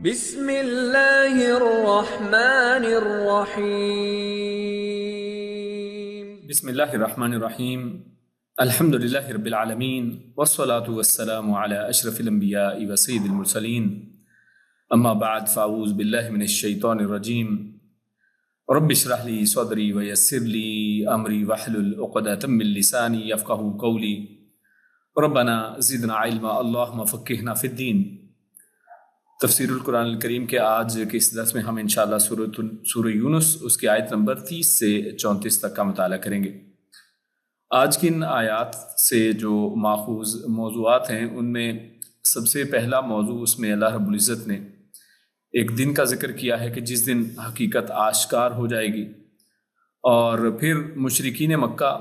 بسم اللہ الرحمن الرحیم۔ بسم اللہ الرحمن الرحیم۔ الحمد للہ رب العالمین والصلاة والسلام علی اشرف الانبیاء وسید المرسلین، اما بعد فاعوذ باللہ من الشیطان الرجیم۔ رب اشرح لی صدری ویسر لی امری واحلل عقدۃ من لسانی یفقہوا قولی، ربنا زدنا علما اللہم فقہنا فی الدین۔ تفسیر القرآن الکریم کے آج کے اس درس میں ہم انشاءاللہ سورہ یونس اس کی آیت نمبر 30 سے 34 تک کا مطالعہ کریں گے۔ آج کی ان آیات سے جو ماخوذ موضوعات ہیں ان میں سب سے پہلا موضوع اس میں اللہ رب العزت نے ایک دن کا ذکر کیا ہے کہ جس دن حقیقت آشکار ہو جائے گی، اور پھر مشرکین مکہ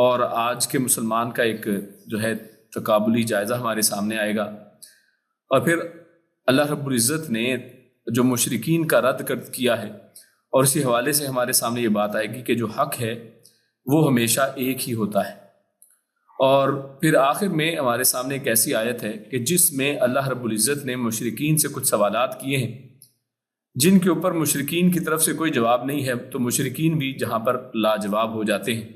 اور آج کے مسلمان کا ایک جو ہے تقابلی جائزہ ہمارے سامنے آئے گا، اور پھر اللہ رب العزت نے جو مشرکین کا رد کیا ہے، اور اسی حوالے سے ہمارے سامنے یہ بات آئے گی کہ جو حق ہے وہ ہمیشہ ایک ہی ہوتا ہے۔ اور پھر آخر میں ہمارے سامنے ایک ایسی آیت ہے کہ جس میں اللہ رب العزت نے مشرکین سے کچھ سوالات کیے ہیں جن کے اوپر مشرکین کی طرف سے کوئی جواب نہیں ہے، تو مشرکین بھی جہاں پر لاجواب ہو جاتے ہیں۔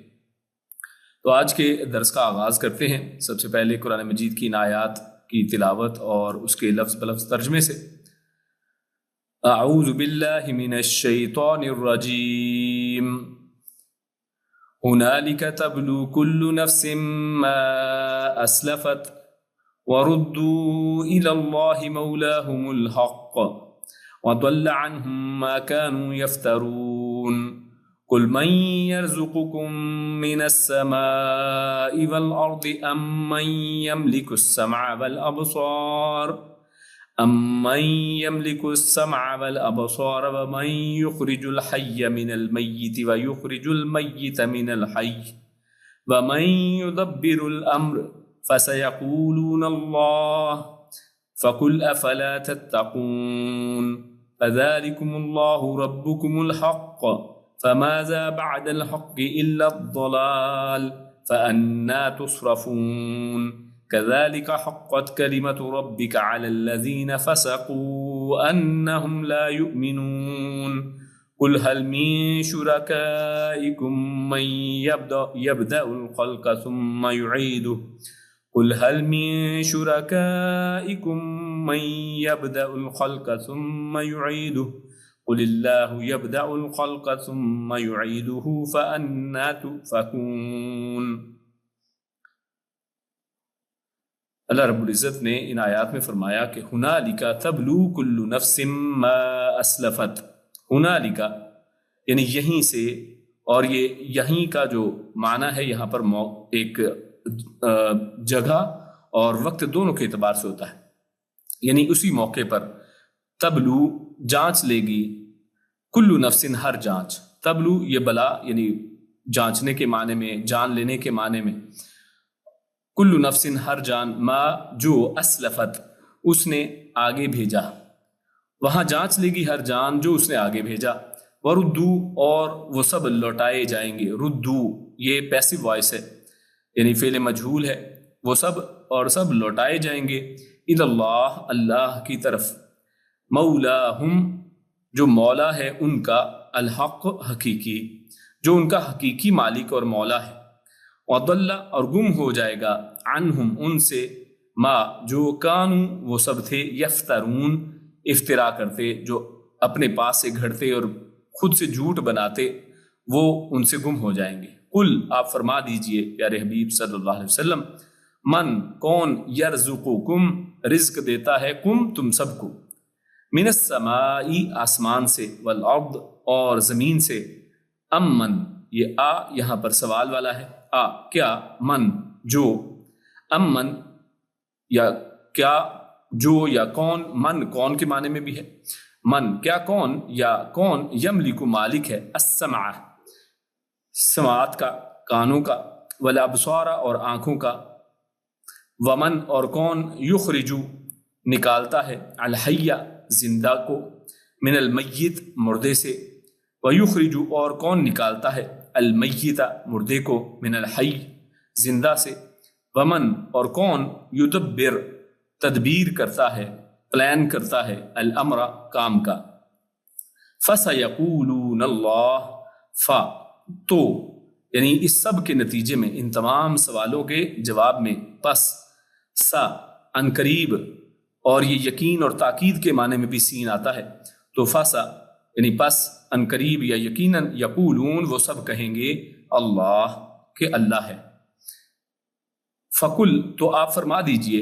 تو آج کے درس کا آغاز کرتے ہیں سب سے پہلے قرآن مجید کی ان آیات کی تلاوت اور اس کے لفظ بلفظ ترجمے سے۔ اعوذ باللہ من الشیطان الرجیم، ہنالک تبلو کل نفس ما اسلفت وردوا الی اللہ مولاہم الحق وضل عنہم ما كانوا یفترون قل من يرزقكم من السماء والأرض أم من يملك السمع والأبصار ومن يخرج الحي من الميت ويخرج الميت من الحي ومن يدبر الأمر فسيقولون الله فقل أفلا تتقون فذلكم الله ربكم الحق فماذا بعد الحق إلا الضلال فأنا تصرفون كذلك حقت كلمة ربك على الذين فسقوا أنهم لا يؤمنون قل هل من شركائكم من يبدأ الخلق ثم يعيده قل هل من شركائكم من يبدأ الخلق ثم يعيده قل اللہ یبدأ الخلق ثم یعیدہ فأنا تؤفکون۔ اللہ رب العزت نے ان آیات میں فرمایا کہ ہنالک تبلو کل نفس ما اسلفت۔ ہنالک یعنی یہیں سے، اور یہ یہیں کا جو معنی ہے یہاں پر ایک جگہ اور وقت دونوں کے اعتبار سے ہوتا ہے، یعنی اسی موقع پر تبلو جانچ لے گی، کلو نفسن ہر جانچ، تبلو یہ بلا یعنی جانچنے کے معنی میں، جان لینے کے معنی میں، کلو نفسن ہر جان، ما جو اسلفت اس نے آگے بھیجا، وہاں جانچ لے گی ہر جان جو اس نے آگے بھیجا، وردو اور وہ سب لوٹائے جائیں گے، ردو یہ پیسو وائس ہے یعنی فعل مجہول ہے، وہ سب اور سب لوٹائے جائیں گے، الی اللہ اللہ کی طرف، مولاہم جو مولا ہے ان کا، الحق حقیقی جو ان کا حقیقی مالک اور مولا ہے، وضل اور گم ہو جائے گا، عنہم ان سے، ما جو کانوا وہ سب تھے، یفترون افترا کرتے، جو اپنے پاس سے گھڑتے اور خود سے جھوٹ بناتے، وہ ان سے گم ہو جائیں گے۔ قل آپ فرما دیجئے پیارے حبیب صلی اللہ علیہ وسلم، من کون، یرزقکم رزق دیتا ہے، کم تم سب کو، من السماء آسمان سے، والارض اور زمین سے، ام من یہ آ یہاں پر سوال والا ہے، آ کیا، من جو، ام من یا کیا، جو یا کون، من کون کے معنی میں بھی ہے، من کیا کون، یا کون، یملک مالک ہے، السمع سماعت کا، کانوں کا، والابصار اور آنکھوں کا، ومن اور کون، یخرجو نکالتا ہے، الحی زندہ کو، من المیت مردے سے، ویخرج اور کون نکالتا ہے، المیت مردے کو، من الحی زندہ سے، ومن اور کون، یدبر تدبیر کرتا ہے، پلان کرتا ہے الامر کام کا. فَسَيَقُولُونَ اللَّهُ تو یعنی اس سب کے نتیجے میں، ان تمام سوالوں کے جواب میں، پس ان قریب، اور یہ یقین اور تاکید کے معنی میں بھی سین آتا ہے، تو فسا یعنی پس ان قریب یا یقیناً، یقولون وہ سب کہیں گے اللہ کہ اللہ ہے. فقل تو آپ فرما دیجئے،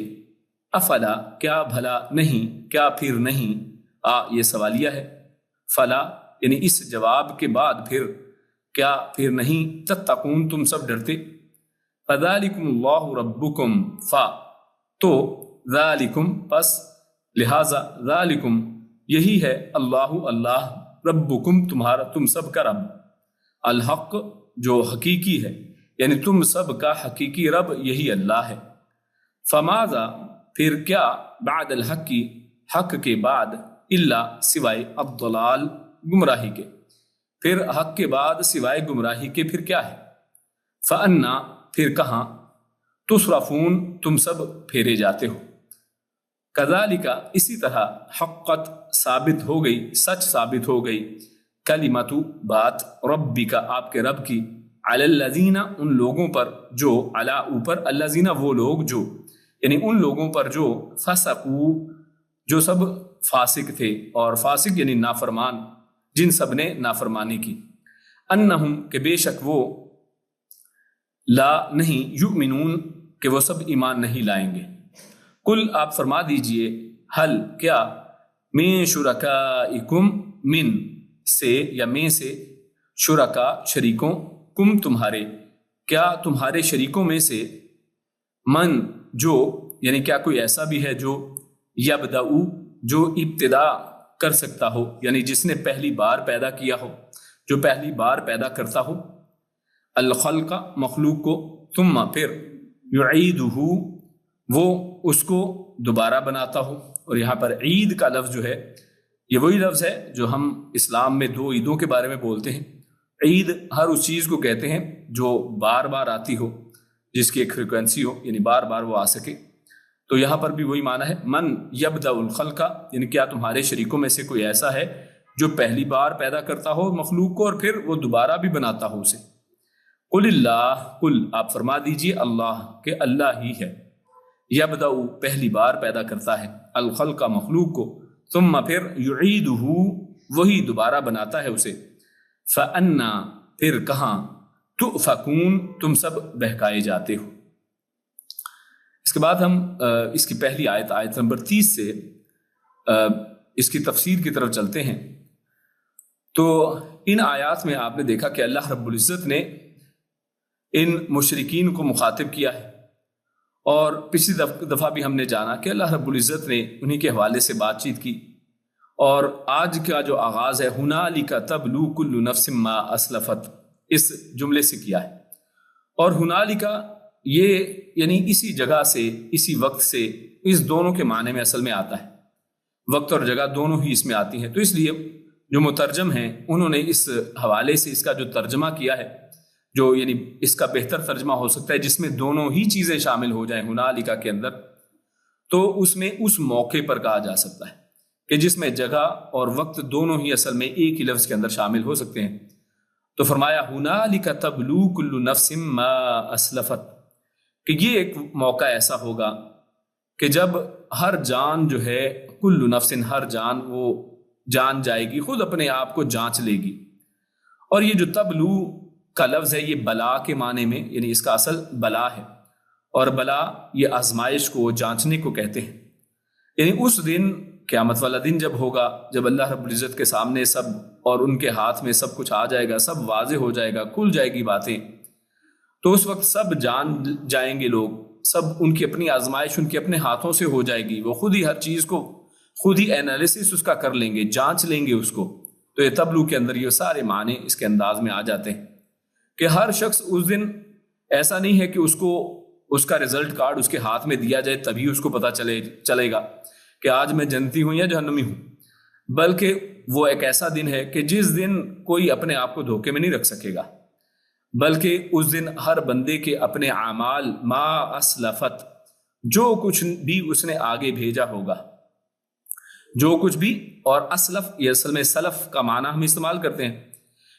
افلا کیا بھلا نہیں، کیا پھر نہیں، یہ سوالیہ ہے، فلا یعنی اس جواب کے بعد پھر، کیا پھر نہیں، تتقون تم سب ڈرتے. فذالکم اللہ ربکم تو ذالکم پس لہذا، ذالکم یہی ہے، اللہ ربکم تمہارا، تم سب کا رب، الحق جو حقیقی ہے، یعنی تم سب کا حقیقی رب یہی اللہ ہے. فماذا پھر کیا، بعد الحق کی، حق کے بعد، الا سوائے، الضلال گمراہی کے، پھر حق کے بعد سوائے گمراہی کے پھر کیا ہے. فانا پھر کہاں، تصرفون تم سب پھیرے جاتے ہو. کذالک اسی طرح، حقت ثابت ہو گئی، سچ ثابت ہو گئی، کلمت بات، ربک آپ کے رب کی، علی الذین ان لوگوں پر، جو علی اوپر، الذین وہ لوگ جو، یعنی ان لوگوں پر جو، فسقوا جو سب فاسق تھے، اور فاسق یعنی نافرمان، جن سب نے نافرمانی کی، انہم کہ بے شک وہ، لا نہیں، یؤمنون کہ وہ سب ایمان نہیں لائیں گے. قل آپ فرما دیجئے، حل کیا، من شرکائکم من سے یا میں سے، شرکا شریکوں، کم تمہارے، کیا تمہارے شریکوں میں سے، من جو یعنی کیا کوئی ایسا بھی ہے جو، یبدأ جو ابتدا کر سکتا ہو، یعنی جس نے پہلی بار پیدا کیا ہو، جو پہلی بار پیدا کرتا ہو، الخلق مخلوق کو، ثم پھر، یعیدہ وہ اس کو دوبارہ بناتا ہو. اور یہاں پر عید کا لفظ جو ہے، یہ وہی لفظ ہے جو ہم اسلام میں 2 عیدوں کے بارے میں بولتے ہیں. عید ہر اس چیز کو کہتے ہیں جو بار بار آتی ہو، جس کی ایک فریکوینسی ہو، یعنی بار بار وہ آ سکے. تو یہاں پر بھی وہی معنی ہے، من یبدأ الخلق، یعنی کیا تمہارے شریکوں میں سے کوئی ایسا ہے جو پہلی بار پیدا کرتا ہو مخلوق کو اور پھر وہ دوبارہ بھی بناتا ہو اسے. قل اللہ، قل آپ فرما دیجئے، اللہ کہ اللہ ہی ہے، یبدأ پہلی بار پیدا کرتا ہے، الخلق مخلوق کو، ثم پھر، یعیدہ وہی دوبارہ بناتا ہے اسے. فانا پھر کہاں، تؤفکون تم سب بہکائے جاتے ہو. اس کے بعد ہم اس کی پہلی آیت نمبر 30 سے اس کی تفسیر کی طرف چلتے ہیں. تو ان آیات میں آپ نے دیکھا کہ اللہ رب العزت نے ان مشرکین کو مخاطب کیا ہے، اور پچھلی دفعہ بھی ہم نے جانا کہ اللہ رب العزت نے انہی کے حوالے سے بات چیت کی. اور آج کا جو آغاز ہے، ہنالک تبلو کل نفس ما اسلفت، اس جملے سے کیا ہے. اور ہنالک یہ یعنی اسی جگہ سے، اسی وقت سے، اس دونوں کے معنی میں اصل میں آتا ہے، وقت اور جگہ دونوں ہی اس میں آتی ہیں. تو اس لیے جو مترجم ہیں انہوں نے اس حوالے سے اس کا جو ترجمہ کیا ہے، جو یعنی اس کا بہتر ترجمہ ہو سکتا ہے جس میں دونوں ہی چیزیں شامل ہو جائیں ہنالک کے اندر، تو اس میں اس موقع پر کہا جا سکتا ہے کہ جس میں جگہ اور وقت دونوں ہی اصل میں ایک ہی لفظ کے اندر شامل ہو سکتے ہیں. تو فرمایا ہنالک تبلو کل نفس ما اسلفت، کہ یہ ایک موقع ایسا ہوگا کہ جب ہر جان جو ہے، کل نفس ہر جان، وہ جان جائے گی، خود اپنے آپ کو جانچ لے گی. اور یہ جو تبلو کا لفظ ہے، یہ بلا کے معنی میں، یعنی اس کا اصل بلا ہے، اور بلا یہ آزمائش کو، جانچنے کو کہتے ہیں. یعنی اس دن، قیامت والا دن جب ہوگا، جب اللہ رب العزت کے سامنے سب اور ان کے ہاتھ میں سب کچھ آ جائے گا، سب واضح ہو جائے گا، کھل جائے گی باتیں، تو اس وقت سب جان جائیں گے لوگ، سب ان کی اپنی آزمائش ان کے اپنے ہاتھوں سے ہو جائے گی، وہ خود ہی ہر چیز کو خود ہی انالیسس اس کا کر لیں گے، جانچ لیں گے اس کو. تو یہ تبلو کے اندر یہ سارے معنی اس کے انداز میں آ جاتے ہیں کہ ہر شخص اس دن، ایسا نہیں ہے کہ اس کو اس کا رزلٹ کارڈ اس کے ہاتھ میں دیا جائے تبھی اس کو پتہ چلے گا کہ آج میں جنتی ہوں یا جہنمی ہوں، بلکہ وہ ایک ایسا دن ہے کہ جس دن کوئی اپنے آپ کو دھوکے میں نہیں رکھ سکے گا، بلکہ اس دن ہر بندے کے اپنے اعمال، ما اسلفت، جو کچھ بھی اس نے آگے بھیجا ہوگا، جو کچھ بھی، اور اسلف یہ اصل میں سلف کا معنی ہم استعمال کرتے ہیں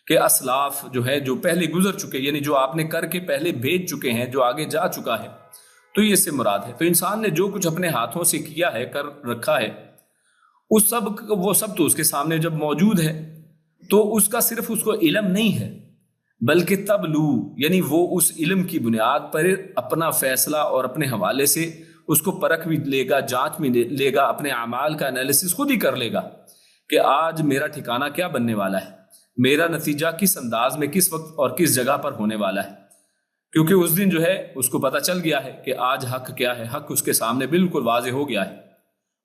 کہ اسلاف جو ہے جو پہلے گزر چکے، یعنی جو آپ نے کر کے پہلے بھیج چکے ہیں، جو آگے جا چکا ہے، تو یہ اس سے مراد ہے۔ تو انسان نے جو کچھ اپنے ہاتھوں سے کیا ہے، کر رکھا ہے، وہ سب تو اس کے سامنے جب موجود ہے تو اس کا صرف اس کو علم نہیں ہے، بلکہ تبلو یعنی وہ اس علم کی بنیاد پر اپنا فیصلہ اور اپنے حوالے سے اس کو پرکھ بھی لے گا، جانچ بھی لے گا، اپنے اعمال کا انالیسس خود ہی کر لے گا کہ آج میرا ٹھکانہ کیا بننے والا ہے، میرا نتیجہ کس انداز میں، کس وقت اور کس جگہ پر ہونے والا ہے، کیونکہ اس دن جو ہے اس کو پتہ چل گیا ہے کہ آج حق کیا ہے، حق اس کے سامنے بالکل واضح ہو گیا ہے۔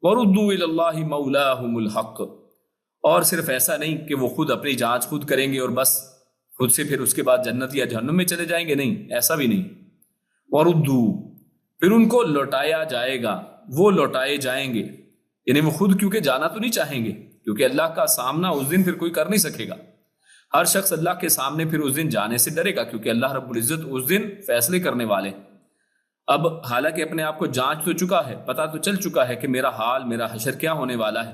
وَرُدُّوا إِلَى اللَّهِ مَوْلَاهُمُ الْحَقِّ، اور صرف ایسا نہیں کہ وہ خود اپنی جانچ خود کریں گے اور بس خود سے پھر اس کے بعد جنت یا جہنم میں چلے جائیں گے، نہیں، ایسا بھی نہیں۔ وَرُدُّوا، پھر ان کو لوٹایا جائے گا، وہ لوٹائے جائیں گے، یعنی وہ خود کیونکہ جانا تو نہیں چاہیں گے، کیونکہ اللہ کا سامنا اس دن پھر کوئی کر نہیں سکے گا۔ ہر شخص اللہ کے سامنے پھر اس دن جانے سے ڈرے گا، کیونکہ اللہ رب العزت اس دن فیصلے کرنے والے۔ اب حالانکہ اپنے آپ کو جانچ تو چکا ہے، پتہ تو چل چکا ہے کہ میرا حال، میرا حشر کیا ہونے والا ہے،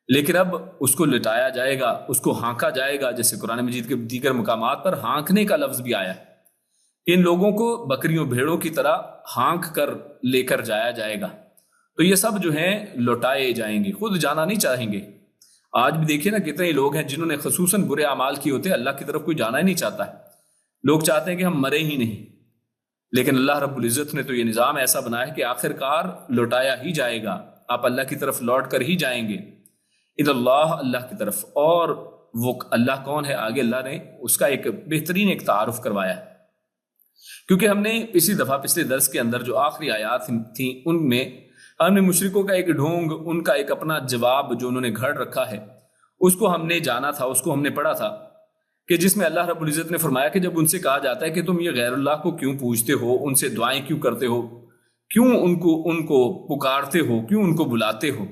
لیکن اب اس کو لٹایا جائے گا، اس کو ہانکا جائے گا، جیسے قرآن مجید کے دیگر مقامات پر ہانکنے کا لفظ بھی آیا ہے۔ ان لوگوں کو بکریوں بھیڑوں کی طرح ہانک کر لے کر جایا جائے گا، تو یہ سب جو ہیں لوٹائے جائیں گے، خود جانا نہیں چاہیں گے۔ آج بھی دیکھیے نا کتنے لوگ ہیں جنہوں نے خصوصاً برے اعمال کیے ہوتے ہیں، اللہ کی طرف کوئی جانا ہی نہیں چاہتا ہے، لوگ چاہتے ہیں کہ ہم مرے ہی نہیں، لیکن اللہ رب العزت نے تو یہ نظام ایسا بنایا ہے کہ آخر کار لوٹایا ہی جائے گا، آپ اللہ کی طرف لوٹ کر ہی جائیں گے، اللہ، اللہ کی طرف۔ اور وہ اللہ کون ہے، آگے اللہ نے اس کا ایک بہترین ایک تعارف کروایا ہے، کیونکہ ہم نے پچھلے درس کے اندر جو آخری آیات تھیں ان میں ہم نے مشرکوں کا ایک ڈھونگ، ان کا ایک اپنا جواب جو انہوں نے گھڑ رکھا ہے، اس کو ہم نے جانا تھا، اس کو ہم نے پڑھا تھا، کہ جس میں اللہ رب العزت نے فرمایا کہ جب ان سے کہا جاتا ہے کہ تم یہ غیر اللہ کو کیوں پوجتے ہو، ان سے دعائیں کیوں کرتے ہو، کیوں ان کو پکارتے ہو، کیوں ان کو بلاتے ہو،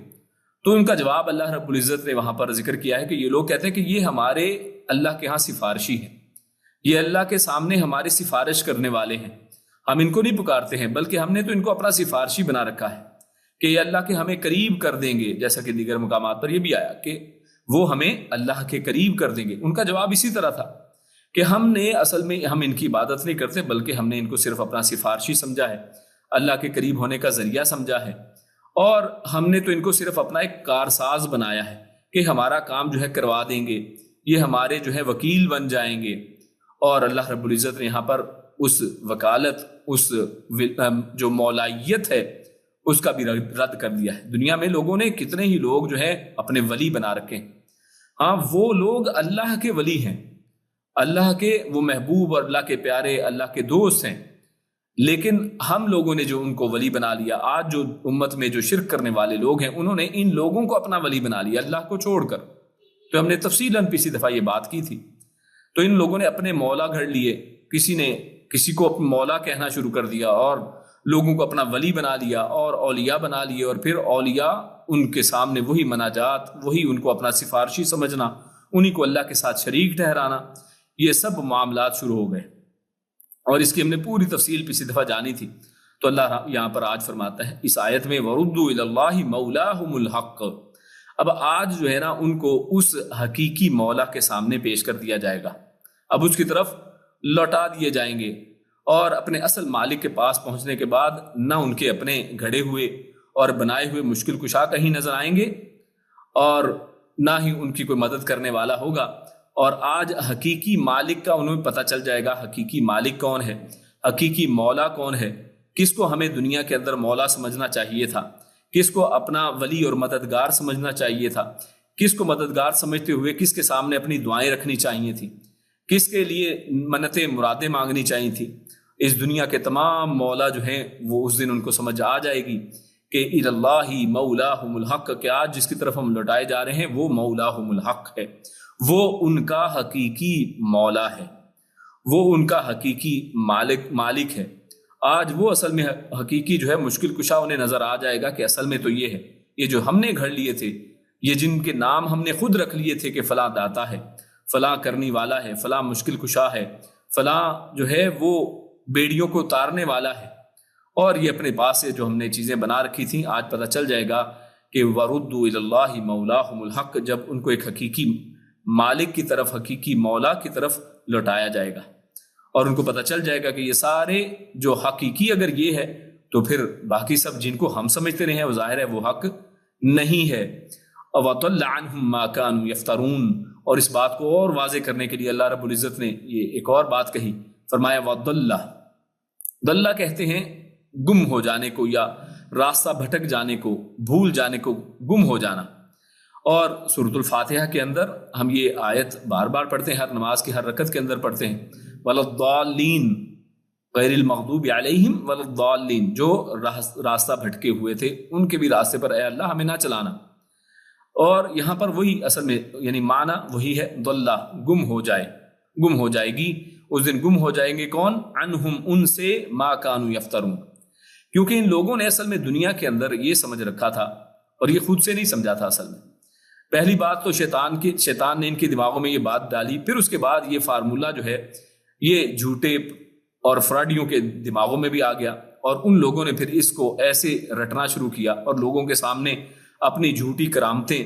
تو ان کا جواب اللہ رب العزت نے وہاں پر ذکر کیا ہے کہ یہ لوگ کہتے ہیں کہ یہ ہمارے اللہ کے ہاں سفارشی ہیں، یہ اللہ کے سامنے ہماری سفارش کرنے والے ہیں، ہم ان کو نہیں پکارتے ہیں، بلکہ ہم نے تو ان کو اپنا سفارشی بنا رکھا ہے کہ یہ اللہ کے ہمیں قریب کر دیں گے، جیسا کہ دیگر مقامات پر یہ بھی آیا کہ وہ ہمیں اللہ کے قریب کر دیں گے۔ ان کا جواب اسی طرح تھا کہ ہم نے اصل میں ہم ان کی عبادت نہیں کرتے، بلکہ ہم نے ان کو صرف اپنا سفارشی سمجھا ہے، اللہ کے قریب ہونے کا ذریعہ سمجھا ہے، اور ہم نے تو ان کو صرف اپنا ایک کارساز بنایا ہے کہ ہمارا کام جو ہے کروا دیں گے، یہ ہمارے جو ہے وکیل بن جائیں گے۔ اور اللہ رب العزت نے یہاں پر اس وکالت، اس جو مولائیت ہے، اس کا بھی رد کر دیا ہے۔ دنیا میں لوگوں نے کتنے ہی لوگ جو ہے اپنے ولی بنا رکھے ہیں، ہاں وہ لوگ اللہ کے ولی ہیں، اللہ کے وہ محبوب اور اللہ کے پیارے، اللہ کے دوست ہیں، لیکن ہم لوگوں نے جو ان کو ولی بنا لیا، آج جو امت میں جو شرک کرنے والے لوگ ہیں انہوں نے ان لوگوں کو اپنا ولی بنا لیا اللہ کو چھوڑ کر۔ تو ہم نے تفصیلاً پچھلی دفعہ یہ بات کی تھی۔ تو ان لوگوں نے اپنے مولا گھڑ لیے، کسی نے کسی کو اپنا مولا کہنا شروع کر دیا اور لوگوں کو اپنا ولی بنا لیا اور اولیاء بنا لیے، اور پھر اولیاء ان کے سامنے وہی مناجات، وہی ان کو اپنا سفارشی سمجھنا، انہی کو اللہ کے ساتھ شریک ٹھہرانا، یہ سب معاملات شروع ہو گئے، اور اس کی ہم نے پوری تفصیل پچھلی دفعہ جانی تھی۔ تو اللہ یہاں پر آج فرماتا ہے اس آیت میں وَرُدُّوا إِلَى اللَّهِ مَوْلَاهُمُ الْحَقِّ، اب آج جو ہے نا ان کو اس حقیقی مولا کے سامنے پیش کر دیا جائے گا، اب اس کی طرف لوٹا دیے جائیں گے، اور اپنے اصل مالک کے پاس پہنچنے کے بعد نہ ان کے اپنے گھڑے ہوئے اور بنائے ہوئے مشکل کشا کہیں نظر آئیں گے، اور نہ ہی ان کی کوئی مدد کرنے والا ہوگا، اور آج حقیقی مالک کا انہیں پتہ چل جائے گا، حقیقی مالک کون ہے، حقیقی مولا کون ہے، کس کو ہمیں دنیا کے اندر مولا سمجھنا چاہیے تھا، کس کو اپنا ولی اور مددگار سمجھنا چاہیے تھا، کس کو مددگار سمجھتے ہوئے کس کے سامنے اپنی دعائیں رکھنی چاہیے تھی، کس کے لیے منتیں مرادیں مانگنی چاہیے تھی۔ اس دنیا کے تمام مولا جو ہیں وہ اس دن ان کو سمجھ آ جائے گی کہ اِلَى اللَّهِ مَوْلَاهُمُ الْحَقِّ، کہ آج جس کی طرف ہم لوٹائے جا رہے ہیں وہ مولاہم الحق ہے، وہ ان کا حقیقی مولا ہے، وہ ان کا حقیقی مالک ہے۔ آج وہ اصل میں حقیقی جو ہے مشکل کشا انہیں نظر آ جائے گا کہ اصل میں تو یہ ہے، یہ جو ہم نے گھڑ لیے تھے، یہ جن کے نام ہم نے خود رکھ لیے تھے کہ فلاں داتا ہے، فلاں کرنی والا ہے، فلاں مشکل کشا ہے، فلاں جو ہے وہ بیڑیوں کو اتارنے والا ہے، اور یہ اپنے پاس سے جو ہم نے چیزیں بنا رکھی تھیں، آج پتہ چل جائے گا کہ وردوا الی اللہ مولاہم الحق، جب ان کو ایک حقیقی مالک کی طرف، حقیقی مولا کی طرف لوٹایا جائے گا، اور ان کو پتہ چل جائے گا کہ یہ سارے جو حقیقی اگر یہ ہے تو پھر باقی سب جن کو ہم سمجھتے رہے ہیں وہ ظاہر ہے وہ حق نہیں ہے۔ وَضَلَّ عَنْهُمْ مَا كَانُوا يَفْتَرُونَ، اور اس بات کو اور واضح کرنے کے لیے اللہ رب العزت نے یہ ایک اور بات کہی، فرمایا وَضَلَّ، ضلہ کہتے ہیں گم ہو جانے کو یا راستہ بھٹک جانے کو، بھول جانے کو، گم ہو جانا۔ اور سورۃ الفاتحہ کے اندر ہم یہ آیت بار بار پڑھتے ہیں، ہر نماز کی ہر رکعت کے اندر پڑھتے ہیں، وَلَا الضَّالِّينَ غیر المغضوب علیہم ولا الضالین، جو راستہ بھٹکے ہوئے تھے ان کے بھی راستے پر اے اللہ ہمیں نہ چلانا۔ اور یہاں پر وہی اصل میں یعنی معنی وہی ہے، ضلہ گم ہو جائے، گم ہو جائے گی، اس دن گم ہو جائیں گے کون؟ عنہم، ان سے، ما کانوا یفترون، کیونکہ ان لوگوں نے اصل میں دنیا کے اندر یہ سمجھ رکھا تھا، اور یہ خود سے نہیں سمجھا تھا اصل میں۔ پہلی بات تو شیطان نے ان کے دماغوں میں یہ بات ڈالی، پھر اس کے بعد یہ فارمولہ جو ہے یہ جھوٹے اور فراڈیوں کے دماغوں میں بھی آ گیا، اور ان لوگوں نے پھر اس کو ایسے رٹنا شروع کیا، اور لوگوں کے سامنے اپنی جھوٹی کرامتیں،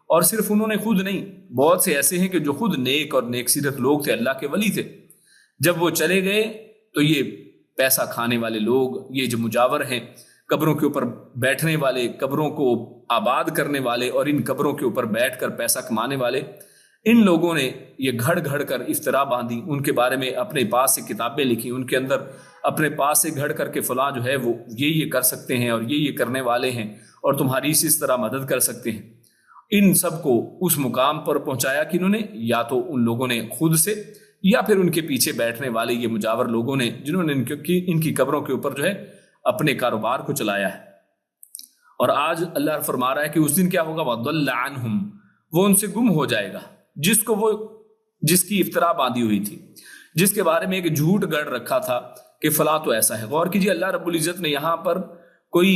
اور صرف انہوں نے خود نہیں، بہت سے ایسے ہیں کہ جو خود نیک اور نیک سیرت لوگ تھے، اللہ کے ولی تھے، جب وہ چلے گئے تو یہ پیسہ کھانے والے لوگ، یہ جو مجاور ہیں، قبروں کے اوپر بیٹھنے والے، قبروں کو آباد کرنے والے اور ان قبروں کے اوپر بیٹھ کر پیسہ کمانے والے، ان لوگوں نے یہ گھڑ گھڑ کر افطرا باندھی، ان کے بارے میں اپنے پاس سے کتابیں لکھی، ان کے اندر اپنے پاس سے گھڑ کر کے فلاں جو ہے وہ یہ کر سکتے ہیں اور یہ کرنے والے ہیں اور تمہاری اس طرح مدد کر سکتے ہیں۔ ان سب کو اس مقام پر پہنچایا کہ انہوں نے یا تو ان لوگوں نے خود سے، یا پھر ان کے پیچھے بیٹھنے والے یہ مجاور لوگوں نے، جنہوں نے ان کی قبروں کے اوپر جو ہے اپنے کاروبار کو چلایا ہے۔ اور آج اللہ فرما رہا ہے کہ اس دن کیا ہوگا؟ وَضَلَّ عَنْهُمْ، وہ ان سے گم ہو جائے گا، جس کی افطرا باندھی ہوئی تھی، جس کے بارے میں ایک جھوٹ گڑ رکھا تھا کہ فلاں تو ایسا ہے۔ غور کیجیے، اللہ رب العزت نے یہاں پر کوئی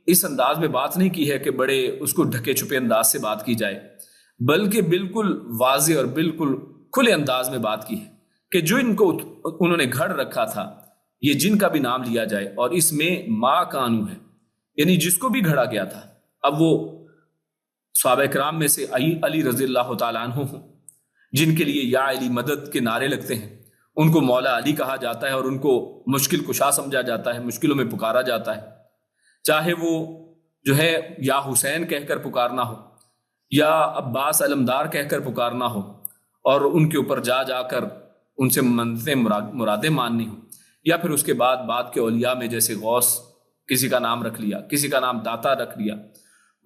اس انداز میں بات نہیں کی ہے کہ بڑے اس کو ڈھکے چھپے انداز سے بات کی جائے، بلکہ بالکل واضح اور بالکل کھلے انداز میں بات کی ہے کہ جو ان کو انہوں نے گھڑ رکھا تھا، یہ جن کا بھی نام لیا جائے، اور اس میں ما کانو ہے، یعنی جس کو بھی گھڑا گیا تھا۔ اب وہ صحابہ کرام میں سے علی رضی اللہ تعالیٰ عنہ ہوں، جن کے لیے یا علی مدد کے نعرے لگتے ہیں، ان کو مولا علی کہا جاتا ہے اور ان کو مشکل کشا سمجھا جاتا ہے، مشکلوں میں پکارا جاتا ہے، چاہے وہ جو ہے یا حسین کہہ کر پکارنا ہو یا عباس علمدار کہہ کر پکارنا ہو، اور ان کے اوپر جا کر ان سے منتیں مرادیں ماننی ہو، یا پھر اس کے بعد کے اولیاء میں جیسے غوث کسی کا نام رکھ لیا، کسی کا نام داتا رکھ لیا۔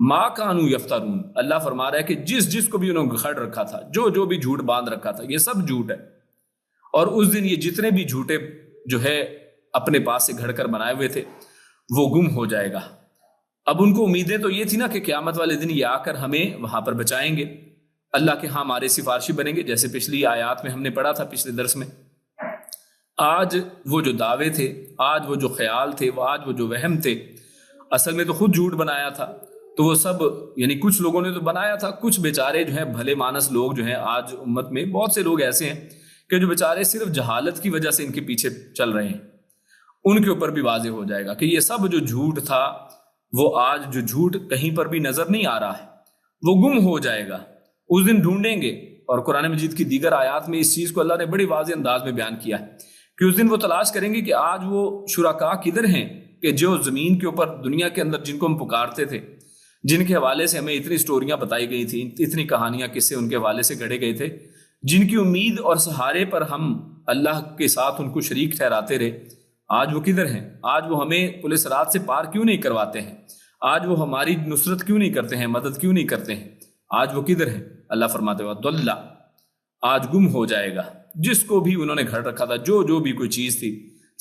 ما کانوا یفترون، اللہ فرما رہا ہے کہ جس کو بھی انہوں نے گھڑ رکھا تھا، جو بھی جھوٹ باندھ رکھا تھا، یہ سب جھوٹ ہے، اور اس دن یہ جتنے بھی جھوٹے جو ہے اپنے پاس سے گھڑ کر بنائے ہوئے تھے وہ گم ہو جائے گا۔ اب ان کو امیدیں تو یہ تھی نا کہ قیامت والے دن یہ آ کر ہمیں وہاں پر بچائیں گے، اللہ کے ہاں ہمارے سفارشی بنیں گے، جیسے پچھلی آیات میں ہم نے پڑھا تھا، پچھلے درس میں۔ آج وہ جو دعوے تھے، آج وہ جو خیال تھے، آج وہ جو وہم تھے، اصل میں تو خود جھوٹ بنایا تھا، تو وہ سب یعنی کچھ لوگوں نے تو بنایا تھا، کچھ بیچارے جو ہیں بھلے مانس لوگ جو ہیں، آج امت میں بہت سے لوگ ایسے ہیں کہ جو بیچارے صرف جہالت کی وجہ سے ان کے پیچھے چل رہے ہیں، ان کے اوپر بھی واضح ہو جائے گا کہ یہ سب جو جھوٹ تھا، وہ آج جو جھوٹ کہیں پر بھی نظر نہیں آ رہا ہے، وہ گم ہو جائے گا، اس دن ڈھونڈیں گے۔ اور قرآن مجید کی دیگر آیات میں اس چیز کو اللہ نے بڑی واضح انداز میں بیان کیا ہے کہ اس دن وہ تلاش کریں گے کہ آج وہ شرکاء کدھر ہیں کہ جو زمین کے اوپر دنیا کے اندر جن کو ہم پکارتے تھے، جن کے حوالے سے ہمیں اتنی سٹوریاں بتائی گئی تھیں، اتنی کہانیاں قصے ان کے حوالے سے گھڑے گئے تھے، جن کی امید اور سہارے پر ہم اللہ کے ساتھ ان کو شریک ٹھہراتے رہے، آج وہ کدھر ہیں؟ آج وہ ہمیں پل صراط سے پار کیوں نہیں کرواتے ہیں؟ آج وہ ہماری نصرت کیوں نہیں کرتے ہیں، مدد کیوں نہیں کرتے ہیں؟ آج وہ کدھر ہیں؟ اللہ فرماتے ہیں وَضَلَّ، آج گم ہو جائے گا جس کو بھی انہوں نے گھڑ رکھا تھا، جو بھی کوئی چیز تھی،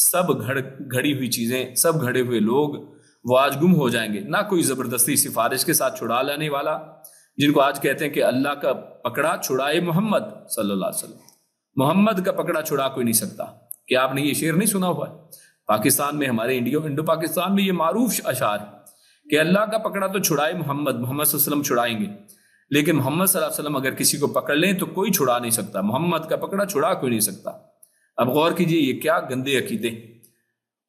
سب گھڑی ہوئی چیزیں، سب گھڑے ہوئے لوگ، وہ آج گم ہو جائیں گے۔ نہ کوئی زبردستی سفارش کے ساتھ چھڑا لانے والا، جن کو آج کہتے ہیں کہ اللہ کا پکڑا چھڑائے محمد صلی اللہ علیہ وسلم، محمد کا پکڑا چھڑا کوئی نہیں سکتا۔ کیا آپ نے یہ شعر نہیں سنا ہوا ہے؟ پاکستان میں، ہمارے انڈو پاکستان میں یہ معروف اشعار ہے کہ اللہ کا پکڑا تو چھڑائے محمد صلی اللہ علیہ وسلم چھڑائیں گے، لیکن محمد صلی اللہ علیہ وسلم اگر کسی کو پکڑ لیں تو کوئی چھڑا نہیں سکتا، محمد کا پکڑا چھڑا کوئی نہیں سکتا۔ اب غور کیجئے، یہ کیا گندے عقیدے،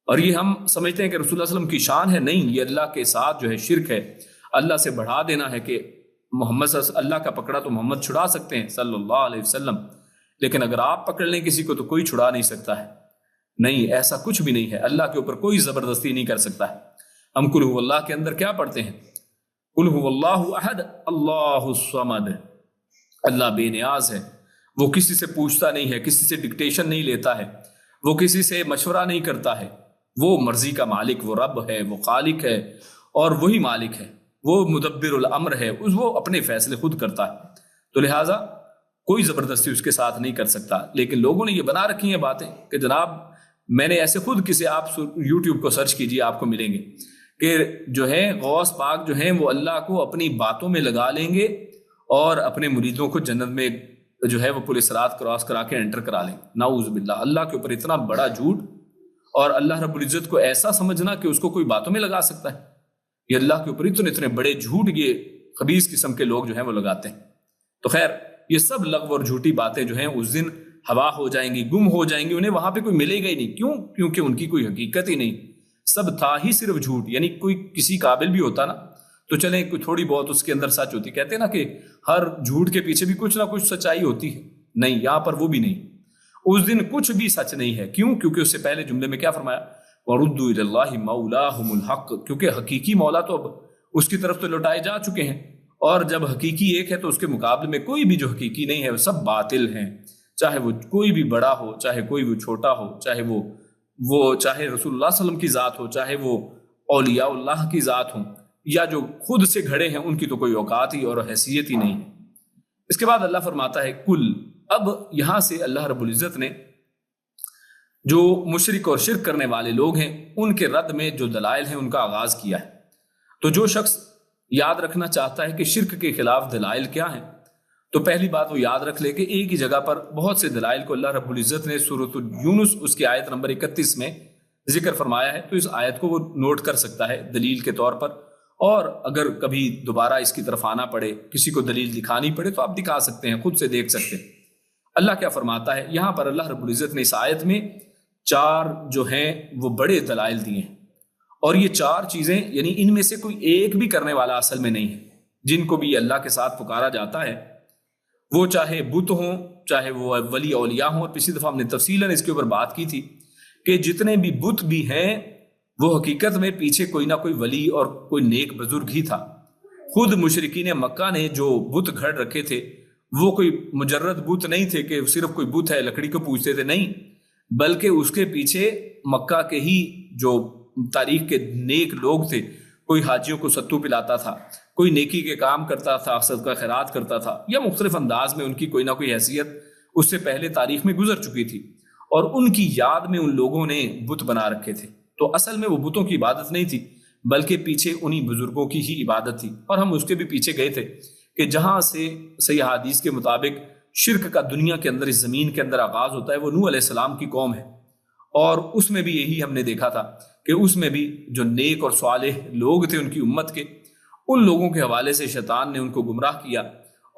اور یہ ہم سمجھتے ہیں کہ رسول اللہ صلی اللہ علیہ وسلم کی شان ہے، نہیں، یہ اللہ کے ساتھ جو ہے شرک ہے۔ اللہ سے بڑھا دینا ہے کہ محمد صلی اللہ علیہ وسلم، اللہ کا پکڑا تو محمد چھڑا سکتے ہیں صلی اللہ علیہ وسلم، لیکن اگر آپ پکڑ لیں کسی کو تو کوئی چھڑا نہیں سکتا ہے. نہیں، ایسا کچھ بھی نہیں ہے. اللہ کے اوپر کوئی زبردستی نہیں کر سکتا ہے. ہم قل هو اللہ کے اندر کیا پڑھتے ہیں؟ قل هو اللہ احد اللہ الصمد. اللہ بے نیاز ہے، وہ کسی سے پوچھتا نہیں ہے، کسی سے ڈکٹیشن نہیں لیتا ہے، وہ کسی سے مشورہ نہیں کرتا ہے. وہ مرضی کا مالک، وہ رب ہے، وہ خالق ہے، اور وہی مالک ہے، وہ مدبر الامر ہے، وہ اپنے فیصلے خود کرتا ہے. تو لہٰذا کوئی زبردستی اس کے ساتھ نہیں کر سکتا. لیکن لوگوں نے یہ بنا رکھی ہیں باتیں کہ جناب میں نے ایسے خود کسی، آپ یوٹیوب کو سرچ کیجئے آپ کو ملیں گے کہ جو ہے غوث پاک جو ہیں وہ اللہ کو اپنی باتوں میں لگا لیں گے اور اپنے مریدوں کو جنت میں جو ہے وہ پل صراط کراس کرا کے انٹر کرا لیں. نعوذ باللہ. اللہ کے اوپر اتنا بڑا جھوٹ، اور اللہ رب العزت کو ایسا سمجھنا کہ اس کو کوئی باتوں میں لگا سکتا ہے. یہ اللہ کے اوپر اتنے بڑے جھوٹ یہ خبیث قسم کے لوگ جو ہیں وہ لگاتے ہیں. تو خیر، یہ سب لغو اور جھوٹی باتیں جو ہیں اس دن ہوا ہو جائیں گی، گم ہو جائیں گی، انہیں وہاں پہ کوئی ملے گا ہی نہیں. کیوں؟ کیونکہ ان کی کوئی حقیقت ہی نہیں، سب تھا ہی صرف جھوٹ. یعنی کوئی کسی قابل بھی ہوتا نا تو چلیں کوئی تھوڑی بہت اس کے اندر سچ ہوتی. کہتے ہیں نا کہ ہر جھوٹ کے پیچھے بھی کچھ نہ کچھ سچائی ہوتی ہے. نہیں، یہاں پر وہ بھی نہیں. اس دن کچھ بھی سچ نہیں ہے. کیوں؟ کیونکہ اس سے پہلے جملے میں کیا فرمایا؟ وَرُدُّوا إِلَى اللَّهِ مَوْلَاهُمُ الْحَقِّ. کیونکہ حقیقی مولا تو اب اس کی طرف تو لوٹائے جا چکے ہیں، اور جب حقیقی ایک ہے تو اس کے مقابلے میں کوئی بھی جو حقیقی نہیں ہے وہ سب باطل ہیں. چاہے وہ کوئی بھی بڑا ہو، چاہے کوئی وہ چھوٹا ہو، چاہے وہ چاہے رسول اللہ صلی اللہ علیہ وسلم کی ذات ہو، چاہے وہ اولیاء اللہ کی ذات ہوں، یا جو خود سے گھڑے ہیں ان کی تو کوئی اوقات ہی اور حیثیت ہی نہیں ہے. اس کے بعد اللہ فرماتا ہے کل. اب یہاں سے اللہ رب العزت نے جو مشرک اور شرک کرنے والے لوگ ہیں ان کے رد میں جو دلائل ہیں ان کا آغاز کیا ہے. تو جو شخص یاد رکھنا چاہتا ہے کہ شرک کے خلاف دلائل کیا ہیں، تو پہلی بات وہ یاد رکھ لے کہ ایک ہی جگہ پر بہت سے دلائل کو اللہ رب العزت نے سورۃ یونس اس کی آیت نمبر 31 میں ذکر فرمایا ہے. تو اس آیت کو وہ نوٹ کر سکتا ہے دلیل کے طور پر، اور اگر کبھی دوبارہ اس کی طرف آنا پڑے، کسی کو دلیل دکھانی پڑے تو آپ دکھا سکتے ہیں، خود سے دیکھ سکتے ہیں. اللہ کیا فرماتا ہے یہاں پر؟ اللہ رب العزت نے اس آیت میں 4 جو ہیں وہ بڑے دلائل دیے ہیں، اور یہ 4 چیزیں یعنی ان میں سے کوئی ایک بھی کرنے والا اصل میں نہیں ہے. جن کو بھی اللہ کے ساتھ پکارا جاتا ہے، وہ چاہے بت ہوں، چاہے وہ ولی اولیاء ہوں. اور پچھلی دفعہ ہم نے تفصیلاً اس کے اوپر بات کی تھی کہ جتنے بھی بت بھی ہیں وہ حقیقت میں پیچھے کوئی نہ کوئی ولی اور کوئی نیک بزرگ ہی تھا. خود مشرکین مکہ نے جو بت گھڑ رکھے تھے وہ کوئی مجرد بت نہیں تھے کہ صرف کوئی بت ہے لکڑی کو پوجتے تھے، نہیں، بلکہ اس کے پیچھے مکہ کے ہی جو تاریخ کے نیک لوگ تھے. کوئی حاجیوں کو ستو پلاتا تھا، کوئی نیکی کے کام کرتا تھا، صدقہ خیرات کرتا تھا، یا مختلف انداز میں ان کی کوئی نہ کوئی حیثیت اس سے پہلے تاریخ میں گزر چکی تھی، اور ان کی یاد میں ان لوگوں نے بت بنا رکھے تھے. تو اصل میں وہ بتوں کی عبادت نہیں تھی بلکہ پیچھے انہی بزرگوں کی ہی عبادت تھی. اور ہم اس کے بھی پیچھے گئے تھے کہ جہاں سے صحیح حدیث کے مطابق شرک کا دنیا کے اندر، اس زمین کے اندر آغاز ہوتا ہے وہ نوح علیہ السلام کی قوم ہے. اور اس میں بھی یہی ہم نے دیکھا تھا کہ اس میں بھی جو نیک اور صالح لوگ تھے ان کی امت کے، ان لوگوں کے حوالے سے شیطان نے ان کو گمراہ کیا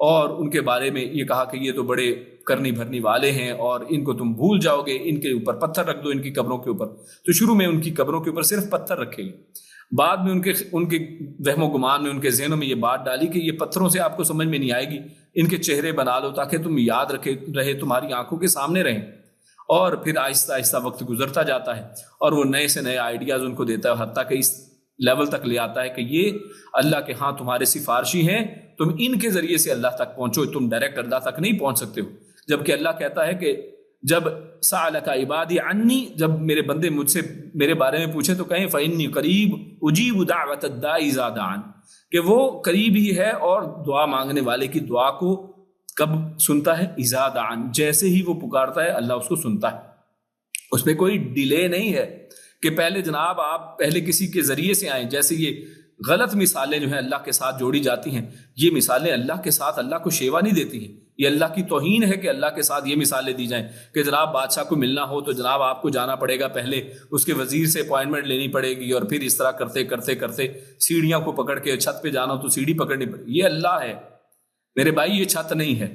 اور ان کے بارے میں یہ کہا کہ یہ تو بڑے کرنی بھرنی والے ہیں اور ان کو تم بھول جاؤ گے، ان کے اوپر پتھر رکھ دو، ان کی قبروں کے اوپر. تو شروع میں ان کی قبروں کے اوپر صرف پتھر رکھے گئے، بعد میں ان کے وہم و گمان میں، ان کے ذہنوں میں یہ بات ڈالی کہ یہ پتھروں سے آپ کو سمجھ میں نہیں آئے گی، ان کے چہرے بنا لو تاکہ تم یاد رہے، تمہاری آنکھوں کے سامنے رہیں. اور پھر آہستہ آہستہ وقت گزرتا جاتا ہے اور وہ نئے سے نئے آئیڈیاز ان کو دیتا ہے، حتیٰ کہ اس لیول تک لے آتا ہے کہ یہ اللہ کے ہاں تمہارے سفارشی ہیں، تم ان کے ذریعے سے اللہ تک پہنچو، تم ڈائریکٹ اللہ تک نہیں پہنچ سکتے ہو. جبکہ اللہ کہتا ہے کہ جب سألک عبادی عنی، جب میرے بندے مجھ سے میرے بارے میں پوچھیں تو کہیں فإنی قریب اجیب دعوت الداعی اذا دعان، کہ وہ قریب ہی ہے اور دعا مانگنے والے کی دعا کو کب سنتا ہے؟ اذا دعان، جیسے ہی وہ پکارتا ہے اللہ اس کو سنتا ہے. اس میں کوئی ڈیلے نہیں ہے کہ پہلے جناب آپ پہلے کسی کے ذریعے سے آئیں. جیسے یہ غلط مثالیں جو ہیں اللہ کے ساتھ جوڑی جاتی ہیں، یہ مثالیں اللہ کے ساتھ اللہ کو شیوا نہیں دیتی ہیں. یہ اللہ کی توہین ہے کہ اللہ کے ساتھ یہ مثالیں دی جائیں کہ جناب بادشاہ کو ملنا ہو تو جناب آپ کو جانا پڑے گا، پہلے اس کے وزیر سے اپوائنٹمنٹ لینی پڑے گی، اور پھر اس طرح کرتے کرتے کرتے سیڑھیاں کو پکڑ کے چھت پہ جانا ہو تو سیڑھی پکڑنی پڑے گی. یہ اللہ ہے میرے بھائی، یہ چھت نہیں ہے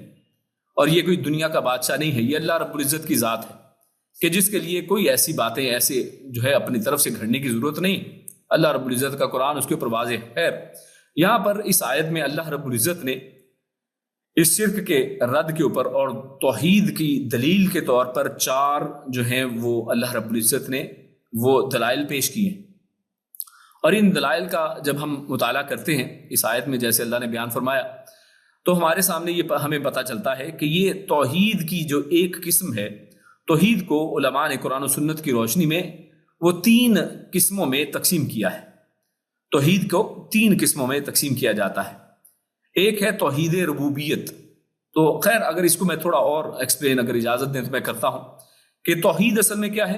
اور یہ کوئی دنیا کا بادشاہ نہیں ہے. یہ اللہ رب العزت کی ذات ہے کہ جس کے لیے کوئی ایسی باتیں ایسے جو ہے اپنی طرف سے گھڑنے کی ضرورت نہیں. اللہ رب العزت کا قرآن اس کے اوپر واضح ہے. یہاں پر اس آیت میں اللہ رب العزت نے اس شرک کے رد کے اوپر اور توحید کی دلیل کے طور پر 4 جو ہیں وہ اللہ رب العزت نے وہ دلائل پیش کیے ہیں، اور ان دلائل کا جب ہم مطالعہ کرتے ہیں اس آیت میں جیسے اللہ نے بیان فرمایا تو ہمارے سامنے یہ ہمیں پتہ چلتا ہے کہ یہ توحید کی جو ایک قسم ہے، توحید کو علماء نے قرآن و سنت کی روشنی میں وہ 3 قسموں میں تقسیم کیا ہے۔ توحید کو 3 قسموں میں تقسیم کیا جاتا ہے۔ ایک ہے توحید ربوبیت، تو خیر اگر اس کو میں تھوڑا اور ایکسپلین اگر اجازت دیں تو میں کرتا ہوں کہ توحید اصل میں کیا ہے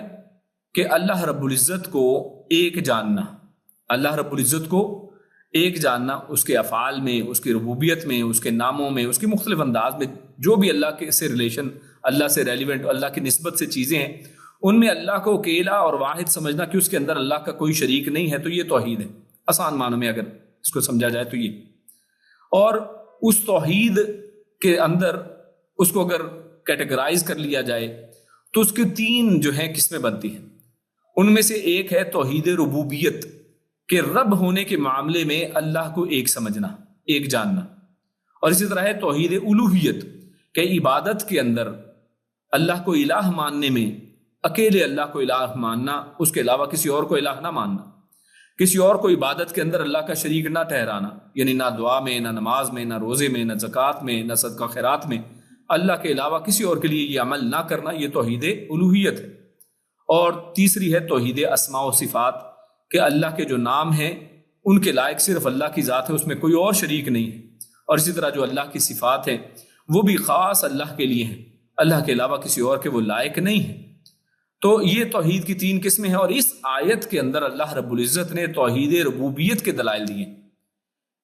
کہ اللہ رب العزت کو ایک جاننا، اللہ رب العزت کو ایک جاننا، اس کے افعال میں، اس کی ربوبیت میں، اس کے ناموں میں، اس کے مختلف انداز میں، جو بھی اللہ کے سے ریلیشن، اللہ سے ریلیونٹ، اللہ کی نسبت سے چیزیں ہیں، ان میں اللہ کو اکیلا اور واحد سمجھنا کہ اس کے اندر اللہ کا کوئی شریک نہیں ہے، تو یہ توحید ہے آسان معنوں میں اگر اس کو سمجھا جائے تو یہ۔ اور اس توحید کے اندر اس کو اگر کیٹیگرائز کر لیا جائے تو اس کی 3 جو ہیں قسمیں بنتی ہیں۔ ان میں سے ایک ہے توحید ربوبیت، کہ رب ہونے کے معاملے میں اللہ کو ایک سمجھنا، ایک جاننا، اور اسی طرح ہے توحید الوہیت، کہ عبادت کے اندر اللہ کو الہ ماننے میں اکیلے اللہ کو الہ ماننا، اس کے علاوہ کسی اور کو الہ نہ ماننا، کسی اور کو عبادت کے اندر اللہ کا شریک نہ ٹھہرانا، یعنی نہ دعا میں، نہ نماز میں، نہ روزے میں، نہ زکوٰۃ میں، نہ صدقہ خیرات میں اللہ کے علاوہ کسی اور کے لیے یہ عمل نہ کرنا، یہ توحید الوہیت ہے۔ اور تیسری ہے توحید اسماء و صفات، کہ اللہ کے جو نام ہیں ان کے لائق صرف اللہ کی ذات ہے، اس میں کوئی اور شریک نہیں ہے، اور اسی طرح جو اللہ کی صفات ہیں وہ بھی خاص اللہ کے لیے ہیں، اللہ کے علاوہ کسی اور کے وہ لائق نہیں ہیں۔ تو یہ توحید کی 3 قسمیں ہیں، اور اس آیت کے اندر اللہ رب العزت نے توحید ربوبیت کے دلائل دیے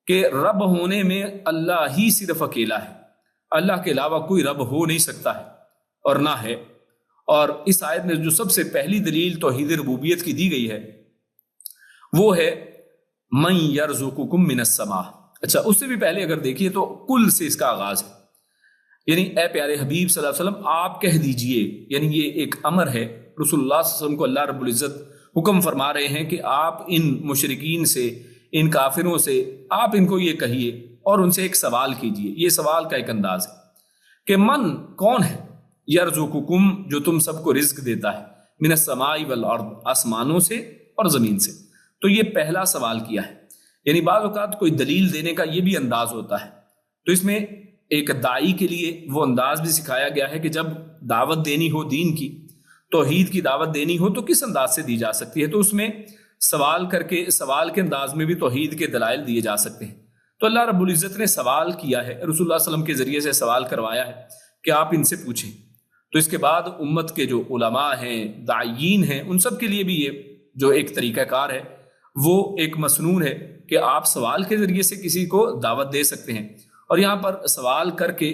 کہ رب ہونے میں اللہ ہی صرف اکیلا ہے، اللہ کے علاوہ کوئی رب ہو نہیں سکتا ہے اور نہ ہے۔ اور اس آیت میں جو سب سے پہلی دلیل توحید ربوبیت کی دی گئی ہے وہ ہے من یرزقکم من السماء۔ اچھا، اس سے بھی پہلے اگر دیکھیے تو کل سے اس کا آغاز ہے، یعنی اے پیارے حبیب صلی اللہ علیہ وسلم آپ کہہ دیجئے، یعنی یہ ایک امر ہے، رسول اللہ صلی اللہ علیہ وسلم کو اللہ رب العزت حکم فرما رہے ہیں کہ آپ ان مشرکین سے، ان کافروں سے آپ ان کو یہ کہیے اور ان سے ایک سوال کیجئے۔ یہ سوال کا ایک انداز ہے کہ من کون ہے، یرزقکم جو تم سب کو رزق دیتا ہے، من السماء والارض آسمانوں سے اور زمین سے۔ تو یہ پہلا سوال کیا ہے، یعنی بعض اوقات کوئی دلیل دینے کا یہ بھی انداز ہوتا ہے، تو اس میں ایک داعی کے لیے وہ انداز بھی سکھایا گیا ہے کہ جب دعوت دینی ہو دین کی، توحید کی دعوت دینی ہو تو کس انداز سے دی جا سکتی ہے، تو اس میں سوال کر کے، سوال کے انداز میں بھی توحید کے دلائل دیے جا سکتے ہیں۔ تو اللہ رب العزت نے سوال کیا ہے، رسول اللہ صلی اللہ علیہ وسلم کے ذریعے سے سوال کروایا ہے کہ آپ ان سے پوچھیں۔ تو اس کے بعد امت کے جو علماء ہیں، داعیین ہیں، ان سب کے لیے بھی یہ جو ایک طریقہ کار ہے وہ ایک مسنون ہے کہ آپ سوال کے ذریعے سے کسی کو دعوت دے سکتے ہیں، اور یہاں پر سوال کر کے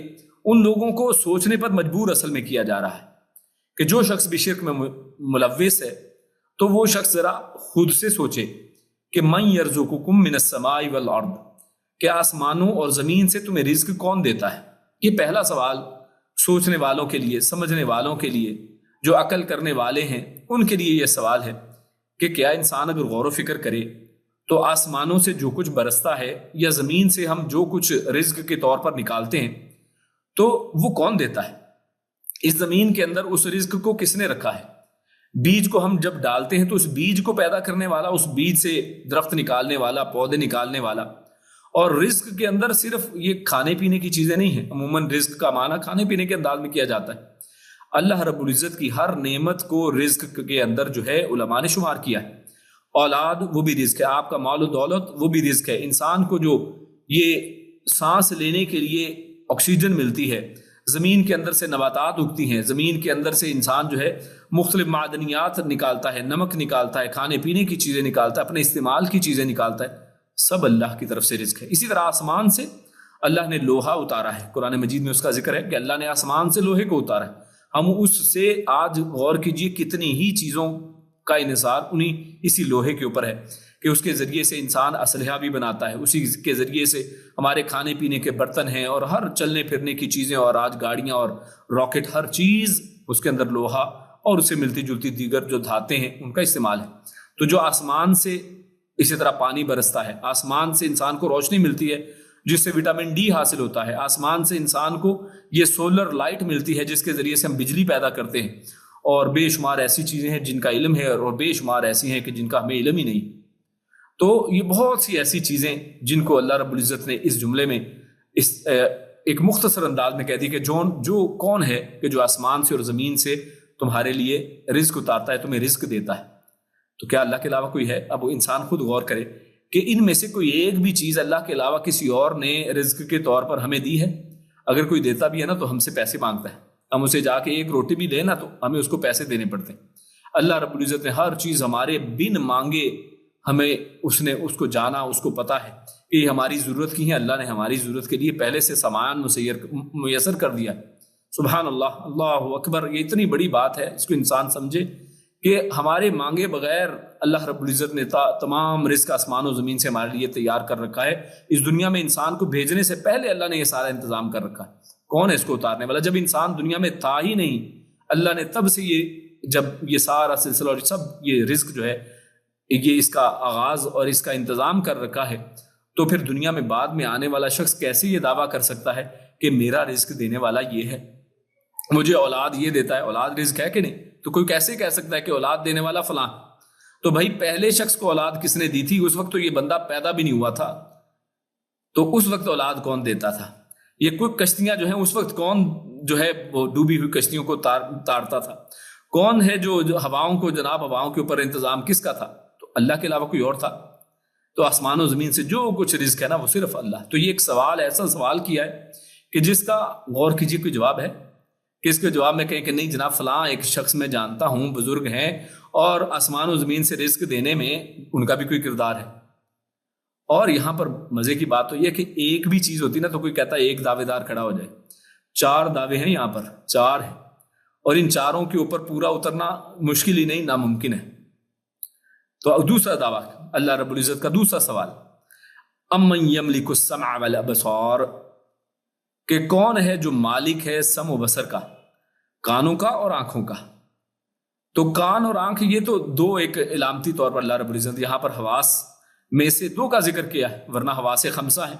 ان لوگوں کو سوچنے پر مجبور اصل میں کیا جا رہا ہے کہ جو شخص بھی شرک میں ملوث ہے تو وہ شخص ذرا خود سے سوچے کہ من یرزقکم من السماء والارض، کہ آسمانوں اور زمین سے تمہیں رزق کون دیتا ہے۔ یہ پہلا سوال سوچنے والوں کے لیے، سمجھنے والوں کے لیے، جو عقل کرنے والے ہیں ان کے لیے یہ سوال ہے کہ کیا انسان اگر غور و فکر کرے تو آسمانوں سے جو کچھ برستا ہے یا زمین سے ہم جو کچھ رزق کے طور پر نکالتے ہیں تو وہ کون دیتا ہے؟ اس زمین کے اندر اس رزق کو کس نے رکھا ہے؟ بیج کو ہم جب ڈالتے ہیں تو اس بیج کو پیدا کرنے والا، اس بیج سے درخت نکالنے والا، پودے نکالنے والا، اور رزق کے اندر صرف یہ کھانے پینے کی چیزیں نہیں ہیں، عموماً رزق کا معنی کھانے پینے کے انداز میں کیا جاتا ہے۔ اللہ رب العزت کی ہر نعمت کو رزق کے اندر جو ہے علماء نے شمار کیا ہے۔ اولاد وہ بھی رزق ہے، آپ کا مال و دولت وہ بھی رزق ہے، انسان کو جو یہ سانس لینے کے لیے آکسیجن ملتی ہے، زمین کے اندر سے نباتات اگتی ہیں، زمین کے اندر سے انسان جو ہے مختلف معدنیات نکالتا ہے، نمک نکالتا ہے، کھانے پینے کی چیزیں نکالتا ہے، اپنے استعمال کی چیزیں نکالتا ہے، سب اللہ کی طرف سے رزق ہے۔ اسی طرح آسمان سے اللہ نے لوہا اتارا ہے، قرآن مجید میں اس کا ذکر ہے کہ اللہ نے آسمان سے لوہے کو اتارا ہے۔ ہم اس سے آج غور کیجئے کتنی ہی چیزوں کا انحصار اسی لوہے کے اوپر ہے کہ اس کے ذریعے سے انسان اسلحہ بھی بناتا ہے، اسی کے ذریعے سے ہمارے کھانے پینے کے برتن ہیں اور ہر چلنے پھرنے کی چیزیں، اور آج گاڑیاں اور راکٹ، ہر چیز اس کے اندر لوہا اور اس سے ملتی جلتی دیگر جو دھاتیں ہیں ان کا استعمال ہے۔ تو جو آسمان سے اسی طرح پانی برستا ہے، آسمان سے انسان کو روشنی ملتی ہے جس سے وٹامن ڈی حاصل ہوتا ہے، آسمان سے انسان کو یہ سولر لائٹ ملتی ہے جس کے ذریعے سے ہم بجلی پیدا کرتے ہیں، اور بے شمار ایسی چیزیں ہیں جن کا علم ہے اور بے شمار ایسی ہیں کہ جن کا ہمیں علم ہی نہیں۔ تو یہ بہت سی ایسی چیزیں جن کو اللہ رب العزت نے اس جملے میں اس ایک مختصر انداز میں کہہ دی کہ جو کون ہے کہ جو آسمان سے اور زمین سے تمہارے لیے رزق اتارتا ہے، تمہیں رزق دیتا ہے۔ تو کیا اللہ کے علاوہ کوئی ہے؟ اب وہ انسان خود غور کرے کہ ان میں سے کوئی ایک بھی چیز اللہ کے علاوہ کسی اور نے رزق کے طور پر ہمیں دی ہے؟ اگر کوئی دیتا بھی ہے نا تو ہم سے پیسے مانگتا ہے، ہم اسے جا کے ایک روٹی بھی دیں نا تو ہمیں اس کو پیسے دینے پڑتے ہیں۔ اللہ رب العزت نے ہر چیز ہمارے بن مانگے ہمیں اس نے اس کو جانا، اس کو پتا ہے کہ یہ ہماری ضرورت کی ہے، اللہ نے ہماری ضرورت کے لیے پہلے سے سامان میسر کر دیا۔ سبحان اللہ، اللہ اکبر۔ یہ اتنی بڑی بات ہے، اس کو انسان سمجھے کہ ہمارے مانگے بغیر اللہ رب العزت نے تمام رزق آسمان و زمین سے ہمارے لیے تیار کر رکھا ہے۔ اس دنیا میں انسان کو بھیجنے سے پہلے اللہ نے یہ سارا انتظام کر رکھا ہے۔ کون ہے اس کو اتارنے والا؟ جب انسان دنیا میں تھا ہی نہیں، اللہ نے تب سے جب یہ سارا سلسلہ اور سب یہ رزق جو ہے یہ اس کا آغاز اور اس کا انتظام کر رکھا ہے، تو پھر دنیا میں بعد میں آنے والا شخص کیسے یہ دعویٰ کر سکتا ہے کہ میرا رزق دینے والا یہ ہے، مجھے اولاد یہ دیتا ہے؟ اولاد رزق ہے کہ نہیں؟ تو کوئی کیسے کہہ سکتا ہے کہ اولاد دینے والا فلاں؟ تو بھائی پہلے شخص کو اولاد کس نے دی تھی؟ اس وقت تو یہ بندہ پیدا بھی نہیں ہوا تھا، تو اس وقت اولاد کون دیتا تھا؟ یہ کوئی کشتیاں جو ہیں اس وقت کون جو ہے وہ ڈوبی ہوئی کشتیوں کو تارتا تھا؟ کون ہے جو ہواؤں کو، جناب ہواؤں کے اوپر انتظام کس کا تھا؟ تو اللہ کے علاوہ کوئی اور تھا؟ تو آسمان و زمین سے جو کچھ رزق ہے نا وہ صرف اللہ۔ تو یہ ایک سوال، ایسا سوال کیا ہے کہ جس کا غور کیجیے کوئی جواب ہے کہ اس کے جواب میں کہیں کہ نہیں جناب فلاں ایک شخص میں جانتا ہوں، بزرگ ہیں اور آسمان و زمین سے رزق دینے میں ان کا بھی کوئی کردار ہے۔ اور یہاں پر مزے کی بات تو یہ کہ ایک بھی چیز ہوتی نا تو کوئی کہتا ہے ایک دعوے دار کھڑا ہو جائے، 4 دعوے ہیں یہاں پر، 4 ہیں، اور ان 4 کے اوپر پورا اترنا مشکل ہی نہیں، ناممکن ہے۔ تو دوسرا دعویٰ اللہ رب العزت کا دوسرا سوال، امن یملک السمع والابصار، کہ کون ہے جو مالک ہے سمع و بصر کا، کانوں کا اور آنکھوں کا۔ تو کان اور آنکھ یہ تو دو ایک علامتی طور پر اللہ رب العزت یہاں پر حواس میں سے 2 کا ذکر کیا ہے، ورنہ حواس 5 ہیں،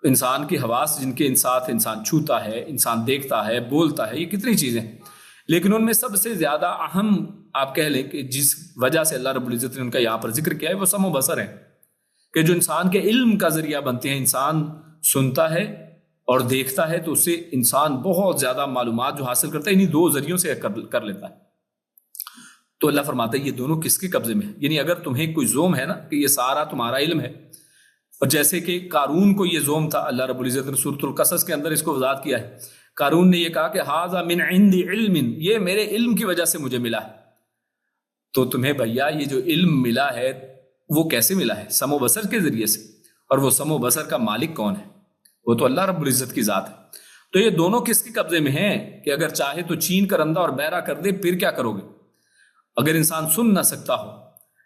انسان کی حواس جن کے ساتھ انسان چھوتا ہے، انسان دیکھتا ہے، بولتا ہے، یہ کتنی چیزیں، لیکن ان میں سب سے زیادہ اہم آپ کہہ لیں کہ جس وجہ سے اللہ رب العزت نے ان کا یہاں پر ذکر کیا ہے وہ سمع و بصر ہے، کہ جو انسان کے علم کا ذریعہ بنتے ہیں۔ انسان سنتا ہے اور دیکھتا ہے تو اس سے انسان بہت زیادہ معلومات جو حاصل کرتا ہے انہی 2 ذریعوں سے کر لیتا ہے۔ تو اللہ فرماتا ہے یہ دونوں کس کے قبضے میں ہے؟ یعنی اگر تمہیں کوئی زوم ہے نا کہ یہ سارا تمہارا علم ہے، اور جیسے کہ قارون کو یہ زوم تھا، اللہ رب العزت نے سورۃ القصص کے اندر اس کو وضاحت کیا ہے، قارون نے یہ کہا کہ ھذا من عند علم، یہ میرے علم کی وجہ سے مجھے ملا ہے۔ تو تمہیں بھیا یہ جو علم ملا ہے وہ کیسے ملا ہے؟ سمع و بصر کے ذریعے سے، اور وہ سمع و بصر کا مالک کون ہے؟ وہ تو اللہ رب العزت کی ذات ہے۔ تو یہ دونوں کس کے قبضے میں ہیں کہ اگر چاہے تو چھین کر اندھا اور بہرا کر دے، پھر کیا کرو گے؟ اگر انسان سن نہ سکتا ہو،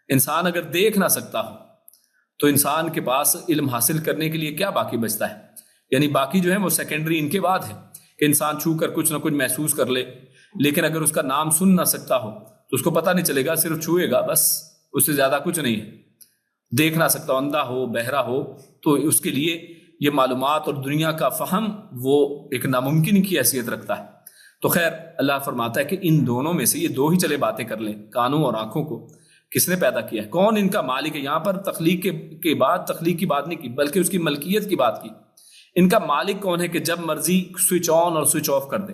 انسان اگر دیکھ نہ سکتا ہو، تو انسان کے پاس علم حاصل کرنے کے لیے کیا باقی بچتا ہے؟ یعنی باقی جو ہے وہ سیکنڈری ان کے بعد ہے کہ انسان چھو کر کچھ نہ کچھ محسوس کر لے، لیکن اگر اس کا نام سن نہ سکتا ہو تو اس کو پتہ نہیں چلے گا، صرف چھوئے گا بس، اس سے زیادہ کچھ نہیں ہے۔ دیکھ نہ سکتا، اندھا ہو، بہرا ہو، تو اس کے لیے یہ معلومات اور دنیا کا فہم وہ ایک ناممکن کی حیثیت رکھتا ہے۔ تو خیر اللہ فرماتا ہے کہ ان دونوں میں سے یہ 2 ہی چلے باتیں کر لیں، کانوں اور آنکھوں کو کس نے پیدا کیا ہے، کون ان کا مالک ہے؟ یہاں پر تخلیق کے بعد تخلیق کی بات نہیں کی بلکہ اس کی ملکیت کی بات کی۔ ان کا مالک کون ہے کہ جب مرضی سوئچ آن اور سوئچ آف کر دے،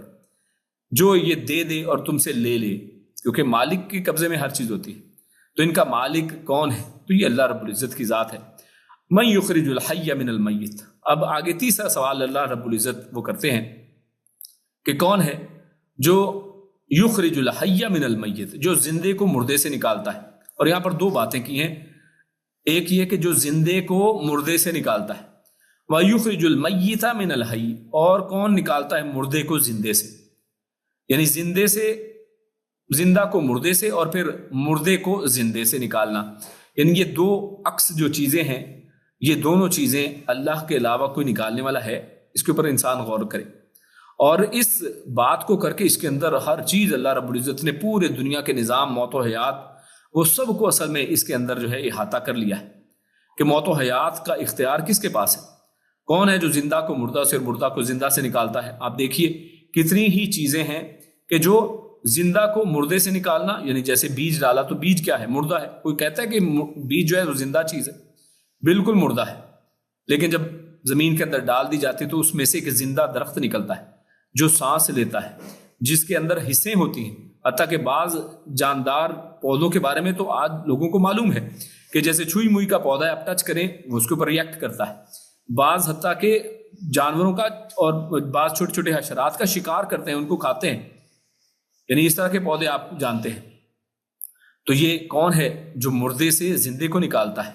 جو یہ دے دے اور تم سے لے لے، کیونکہ مالک کے قبضے میں ہر چیز ہوتی ہے۔ تو ان کا مالک کون ہے؟ تو یہ اللہ رب العزت کی ذات ہے۔ من یخرج الحی من المیت۔ اب آگے تیسرا سوال اللہ رب العزت وہ کرتے ہیں کہ کون ہے جو یخرج الحی من المیت، جو زندے کو مردے سے نکالتا ہے۔ اور یہاں پر 2 باتیں کی ہیں، ایک یہ کہ جو زندے کو مردے سے نکالتا ہے، وَيُخْرِجُ الْمَيِّتَ مِنَ الْحَيِّ، اور کون نکالتا ہے مردے کو زندے سے، یعنی زندے سے، زندہ کو مردے سے، اور پھر مردے کو زندے سے نکالنا۔ یعنی یہ 2 عکس جو چیزیں ہیں، یہ دونوں چیزیں اللہ کے علاوہ کوئی نکالنے والا ہے، اس کے اوپر انسان غور کرے۔ اور اس بات کو کر کے اس کے اندر ہر چیز اللہ رب العزت نے پورے دنیا کے نظام، موت و حیات وہ سب کو اصل میں اس کے اندر جو ہے احاطہ کر لیا ہے کہ موت و حیات کا اختیار کس کے پاس ہے، کون ہے جو زندہ کو مردہ سے اور مردہ کو زندہ سے نکالتا ہے۔ آپ دیکھیے کتنی ہی چیزیں ہیں کہ جو زندہ کو مردے سے نکالنا، یعنی جیسے بیج ڈالا تو بیج کیا ہے؟ مردہ ہے۔ کوئی کہتا ہے کہ بیج جو ہے وہ زندہ چیز ہے، بالکل مردہ ہے، لیکن جب زمین کے اندر ڈال دی جاتی تو اس میں سے ایک زندہ درخت نکلتا ہے جو سانس لیتا ہے، جس کے اندر حصے ہوتی ہیں۔ حتیٰ کہ بعض جاندار پودوں کے بارے میں تو آج لوگوں کو معلوم ہے کہ جیسے چھوئی موئی کا پودا ہے، آپ ٹچ کریں وہ اس کے اوپر ریئیکٹ کرتا ہے۔ بعض حتیٰ کہ جانوروں کا اور بعض چھوٹے چھوٹے حشرات کا شکار کرتے ہیں، ان کو کھاتے ہیں، یعنی اس طرح کے پودے آپ جانتے ہیں۔ تو یہ کون ہے جو مردے سے زندے کو نکالتا ہے؟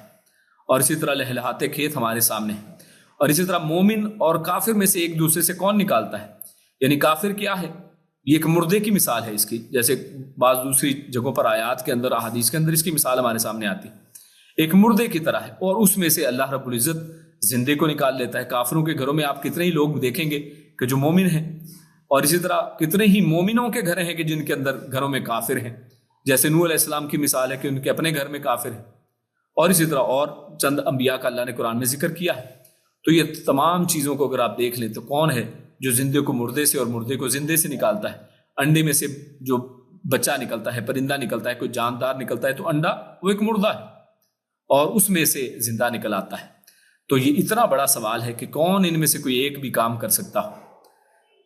اور اسی طرح لہلہاتے کھیت ہمارے سامنے ہیں۔ اور اسی طرح مومن اور کافر میں سے ایک دوسرے سے کون نکالتا ہے؟ یعنی کافر کیا ہے؟ یہ ایک مردے کی مثال ہے اس کی، جیسے بعض دوسری جگہوں پر آیات کے اندر، احادیث کے اندر اس کی مثال ہمارے سامنے آتی ہے، ایک مردے کی طرح ہے، اور اس میں سے اللہ رب العزت زندے کو نکال لیتا ہے۔ کافروں کے گھروں میں آپ کتنے ہی لوگ دیکھیں گے کہ جو مومن ہیں، اور اسی طرح کتنے ہی مومنوں کے گھر ہیں کہ جن کے اندر گھروں میں کافر ہیں، جیسے نوح علیہ السلام کی مثال ہے کہ ان کے اپنے گھر میں کافر ہیں، اور اسی طرح اور چند انبیاء کا اللہ نے قرآن میں ذکر کیا ہے۔ تو یہ تمام چیزوں کو اگر آپ دیکھ لیں تو کون ہے جو زندے کو مردے سے اور مردے کو زندے سے نکالتا ہے؟ انڈے میں سے جو بچہ نکلتا ہے، پرندہ نکلتا ہے، کوئی جاندار نکلتا ہے، تو انڈا وہ ایک مردہ ہے اور اس میں سے زندہ نکل آتا ہے۔ تو یہ اتنا بڑا سوال ہے کہ کون ان میں سے کوئی ایک بھی کام کر سکتا ہو۔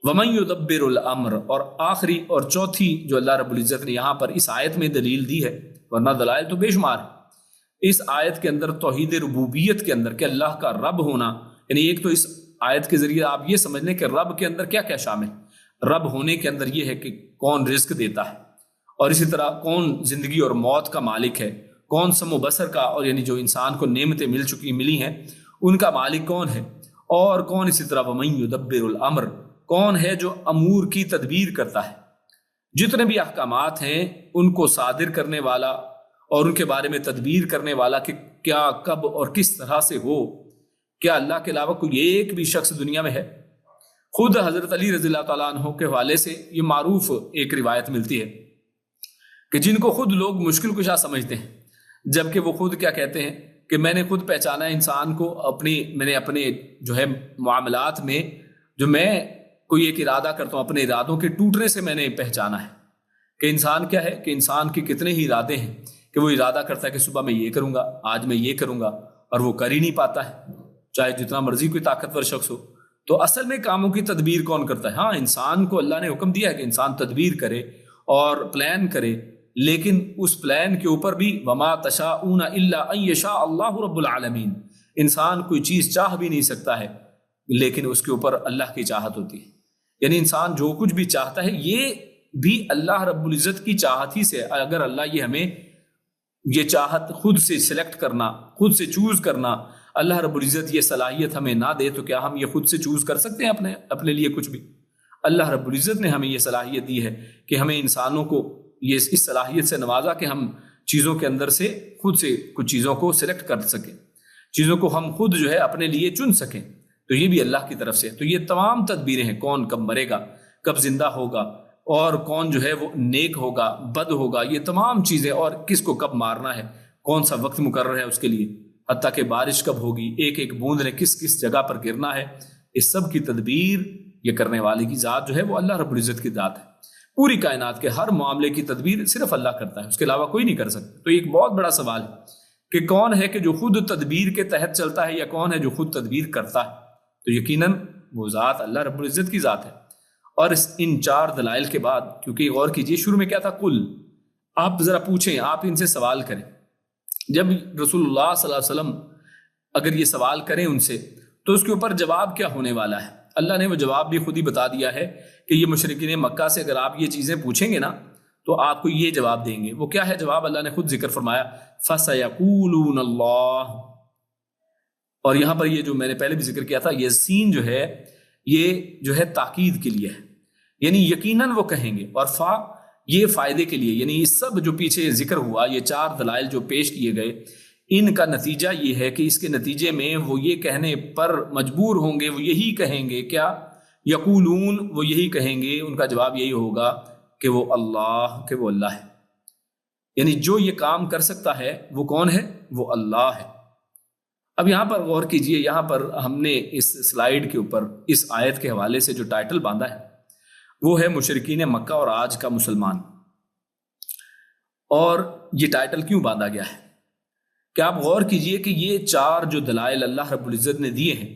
وَمَن يُدَبِّرُ الْأَمْرَ، اور آخری اور چوتھی جو اللہ رب العزت نے یہاں پر اس آیت میں دلیل دی ہے، ورنہ دلائل تو بے شمار ہے اس آیت کے اندر، توحید ربوبیت کے اندر کہ اللہ کا رب ہونا، یعنی ایک تو اس آیت کے ذریعے آپ یہ سمجھ لیں کہ رب کے اندر کیا کیا شامل ہے۔ رب ہونے کے اندر یہ ہے کہ کون رزق دیتا ہے، اور اسی طرح کون زندگی اور موت کا مالک ہے، کون سم و بصر کا، اور یعنی جو انسان کو نعمتیں ملی ہیں ان کا مالک کون ہے، اور کون اسی طرح وَمَن يُدَبِّرُ الْأَمْرَ، کون ہے جو امور کی تدبیر کرتا ہے، جتنے بھی احکامات ہیں ان کو صادر کرنے والا اور ان کے بارے میں تدبیر کرنے والا کہ کیا، کب اور کس طرح سے ہو۔ کیا اللہ کے علاوہ کوئی ایک بھی شخص دنیا میں ہے؟ خود حضرت علی رضی اللہ تعالیٰ عنہ کے حوالے سے یہ معروف ایک روایت ملتی ہے کہ جن کو خود لوگ مشکل کشا سمجھتے ہیں، جبکہ وہ خود کیا کہتے ہیں کہ میں نے خود پہچانا ہے انسان کو، میں نے اپنے جو ہے معاملات میں جو میں کوئی ایک ارادہ کرتا ہوں، اپنے ارادوں کے ٹوٹنے سے میں نے پہچانا ہے کہ انسان کیا ہے، کہ انسان کے کتنے ہی ارادے ہیں کہ وہ ارادہ کرتا ہے کہ صبح میں یہ کروں گا، آج میں یہ کروں گا، اور وہ کر ہی نہیں پاتا ہے، چاہے جتنا مرضی کوئی طاقتور شخص ہو۔ تو اصل میں کاموں کی تدبیر کون کرتا ہے؟ ہاں، انسان کو اللہ نے حکم دیا ہے کہ انسان تدبیر کرے اور پلان کرے، لیکن اس پلان کے اوپر بھی وما تشاءون الا ان یشاء اللہ رب العالمین، انسان کوئی چیز چاہ بھی نہیں سکتا ہے لیکن اس کے اوپر اللہ کی چاہت ہوتی ہے۔ یعنی انسان جو کچھ بھی چاہتا ہے یہ بھی اللہ رب العزت کی چاہت ہی سے، اگر اللہ یہ ہمیں یہ چاہت خود سے سلیکٹ کرنا، خود سے چوز کرنا، اللہ رب العزت یہ صلاحیت ہمیں نہ دے تو کیا ہم یہ خود سے چوز کر سکتے ہیں اپنے لیے کچھ بھی؟ اللہ رب العزت نے ہمیں یہ صلاحیت دی ہے کہ ہمیں انسانوں کو یہ اس صلاحیت سے نوازا کہ ہم چیزوں کے اندر سے خود سے کچھ چیزوں کو سلیکٹ کر سکیں، چیزوں کو ہم خود جو ہے اپنے لیے چن سکیں، تو یہ بھی اللہ کی طرف سے۔ تو یہ تمام تدبیریں ہیں، کون کب مرے گا، کب زندہ ہوگا، اور کون جو ہے وہ نیک ہوگا، بد ہوگا، یہ تمام چیزیں، اور کس کو کب مارنا ہے، کون سا وقت مقرر ہے اس کے لیے، حتیٰ کہ بارش کب ہوگی، ایک ایک بوند نے کس کس جگہ پر گرنا ہے، اس سب کی تدبیر یہ کرنے والے کی ذات جو ہے وہ اللہ رب العزت کی ذات ہے۔ پوری کائنات کے ہر معاملے کی تدبیر صرف اللہ کرتا ہے، اس کے علاوہ کوئی نہیں کر سکتا۔ تو ایک بہت بڑا سوال ہے کہ کون ہے کہ جو خود تدبیر کے تحت چلتا ہے، یا کون ہے جو خود تدبیر کرتا ہے؟ تو یقیناً وہ ذات اللہ رب العزت کی ذات ہے۔ اور ان چار دلائل کے بعد، کیونکہ غور کیجئے شروع میں کیا تھا، کل آپ ذرا پوچھیں، آپ ان سے سوال کریں۔ جب رسول اللہ صلی اللہ علیہ وسلم اگر یہ سوال کریں ان سے تو اس کے اوپر جواب کیا ہونے والا ہے؟ اللہ نے وہ جواب بھی خود ہی بتا دیا ہے کہ یہ مشرکین مکہ سے اگر آپ یہ چیزیں پوچھیں گے نا تو آپ کو یہ جواب دیں گے۔ وہ کیا ہے جواب؟ اللہ نے خود ذکر فرمایا فَسَيَقُولُونَ اللَّهُ، اور یہاں پر یہ جو میں نے پہلے بھی ذکر کیا تھا، یہ سین جو ہے یہ جو ہے تاکید کے لیے ہے، یعنی یقیناً وہ کہیں گے، اور فا یہ فائدے کے لیے، یعنی اس سب جو پیچھے ذکر ہوا، یہ چار دلائل جو پیش کیے گئے، ان کا نتیجہ یہ ہے کہ اس کے نتیجے میں وہ یہ کہنے پر مجبور ہوں گے، وہ یہی کہیں گے، کیا یقولون، وہ یہی کہیں گے، ان کا جواب یہی ہوگا کہ وہ اللہ ہے۔ یعنی جو یہ کام کر سکتا ہے وہ کون ہے؟ وہ اللہ ہے۔ اب یہاں پر غور کیجئے، یہاں پر ہم نے اس سلائیڈ کے اوپر اس آیت کے حوالے سے جو ٹائٹل باندھا ہے وہ ہے مشرکین مکہ اور آج کا مسلمان۔ اور یہ ٹائٹل کیوں باندھا گیا ہے کہ آپ غور کیجئے کہ یہ چار جو دلائل اللہ رب العزت نے دیے ہیں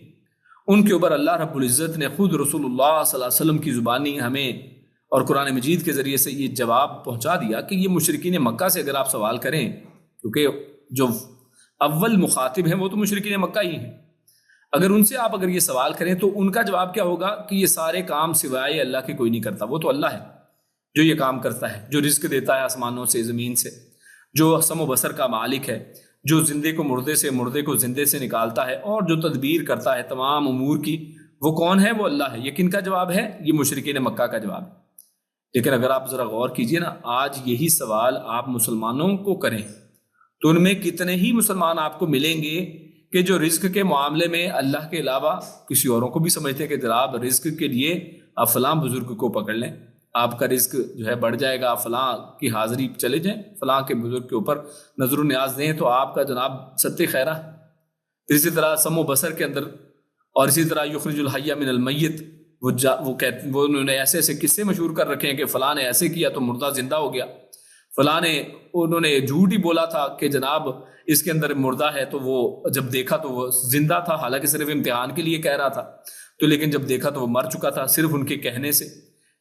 ان کے اوپر اللہ رب العزت نے خود رسول اللہ صلی اللہ علیہ وسلم کی زبانی ہمیں اور قرآن مجید کے ذریعے سے یہ جواب پہنچا دیا کہ یہ مشرکین مکہ سے اگر آپ سوال کریں، کیونکہ جو اول مخاطب ہیں وہ تو مشرکین مکہ ہی ہیں، اگر ان سے آپ اگر یہ سوال کریں تو ان کا جواب کیا ہوگا کہ یہ سارے کام سوائے اللہ کے کوئی نہیں کرتا، وہ تو اللہ ہے جو یہ کام کرتا ہے، جو رزق دیتا ہے آسمانوں سے زمین سے، جو سم و بصر کا مالک ہے، جو زندے کو مردے سے، مردے کو زندے سے نکالتا ہے، اور جو تدبیر کرتا ہے تمام امور کی، وہ کون ہے؟ وہ اللہ ہے۔ یہ کن کا جواب ہے؟ یہ مشرکین مکہ کا جواب ہے۔ لیکن اگر آپ ذرا غور کیجئے نا، آج یہی سوال آپ مسلمانوں کو کریں تو ان میں کتنے ہی مسلمان آپ کو ملیں گے کہ جو رزق کے معاملے میں اللہ کے علاوہ کسی اوروں کو بھی سمجھتے ہیں کہ جناب رزق کے لیے آپ فلاں بزرگ کو پکڑ لیں، آپ کا رزق جو ہے بڑھ جائے گا، فلاں کی حاضری چلے جائیں، فلاں کے بزرگ کے اوپر نظر و نیاز دیں تو آپ کا جناب ست خیرہ۔ اسی طرح سم و بصر کے اندر، اور اسی طرح یخرج الحی من المیت، وہ انہوں نے ایسے ایسے قصے مشہور کر رکھے ہیں کہ فلاں نے ایسے کیا تو مردہ زندہ ہو گیا، فلاں نے انہوں نے جھوٹ ہی بولا تھا کہ جناب اس کے اندر مردہ ہے، تو وہ جب دیکھا تو وہ زندہ تھا، حالانکہ صرف امتحان کے لیے کہہ رہا تھا، تو لیکن جب دیکھا تو وہ مر چکا تھا صرف ان کے کہنے سے۔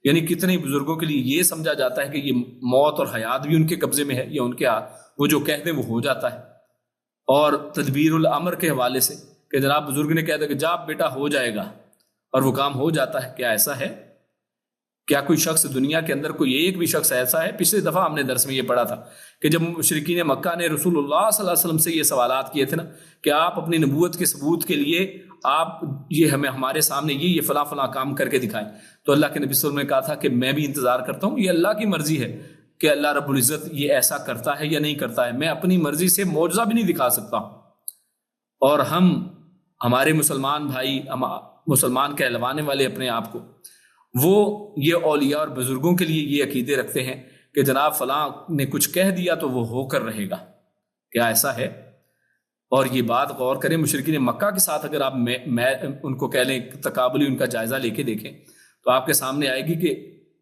یعنی کتنے بزرگوں کے لیے یہ سمجھا جاتا ہے کہ یہ موت اور حیات بھی ان کے قبضے میں ہے، یا ان کے وہ جو کہہ دیں وہ ہو جاتا ہے۔ اور تدبیر الامر کے حوالے سے کہ جناب بزرگ نے کہا تھا کہ جا بیٹا ہو جائے گا، اور وہ کام ہو جاتا ہے۔ کیا ایسا ہے؟ کیا کوئی شخص دنیا کے اندر کوئی ایک بھی شخص ایسا ہے؟ پچھلے دفعہ ہم نے درس میں یہ پڑھا تھا کہ جب مشرکین مکہ نے رسول اللہ صلی اللہ علیہ وسلم سے یہ سوالات کیے تھے نا کہ آپ اپنی نبوت کے ثبوت کے لیے آپ یہ ہمارے سامنے یہ فلاں فلاں کام کر کے دکھائیں، تو اللہ کے نبی صلی اللہ علیہ وسلم نے کہا تھا کہ میں بھی انتظار کرتا ہوں، یہ اللہ کی مرضی ہے کہ اللہ رب العزت یہ ایسا کرتا ہے یا نہیں کرتا ہے، میں اپنی مرضی سے معجزہ بھی نہیں دکھا سکتا۔ اور ہمارے مسلمان بھائی، مسلمان کہلوانے والے اپنے آپ کو، وہ یہ اولیاء اور بزرگوں کے لیے یہ عقیدے رکھتے ہیں کہ جناب فلاں نے کچھ کہہ دیا تو وہ ہو کر رہے گا۔ کیا ایسا ہے؟ اور یہ بات غور کریں، مشرکین مکہ کے ساتھ اگر آپ میں ان کو کہہ لیں تقابلی ان کا جائزہ لے کے دیکھیں تو آپ کے سامنے آئے گی کہ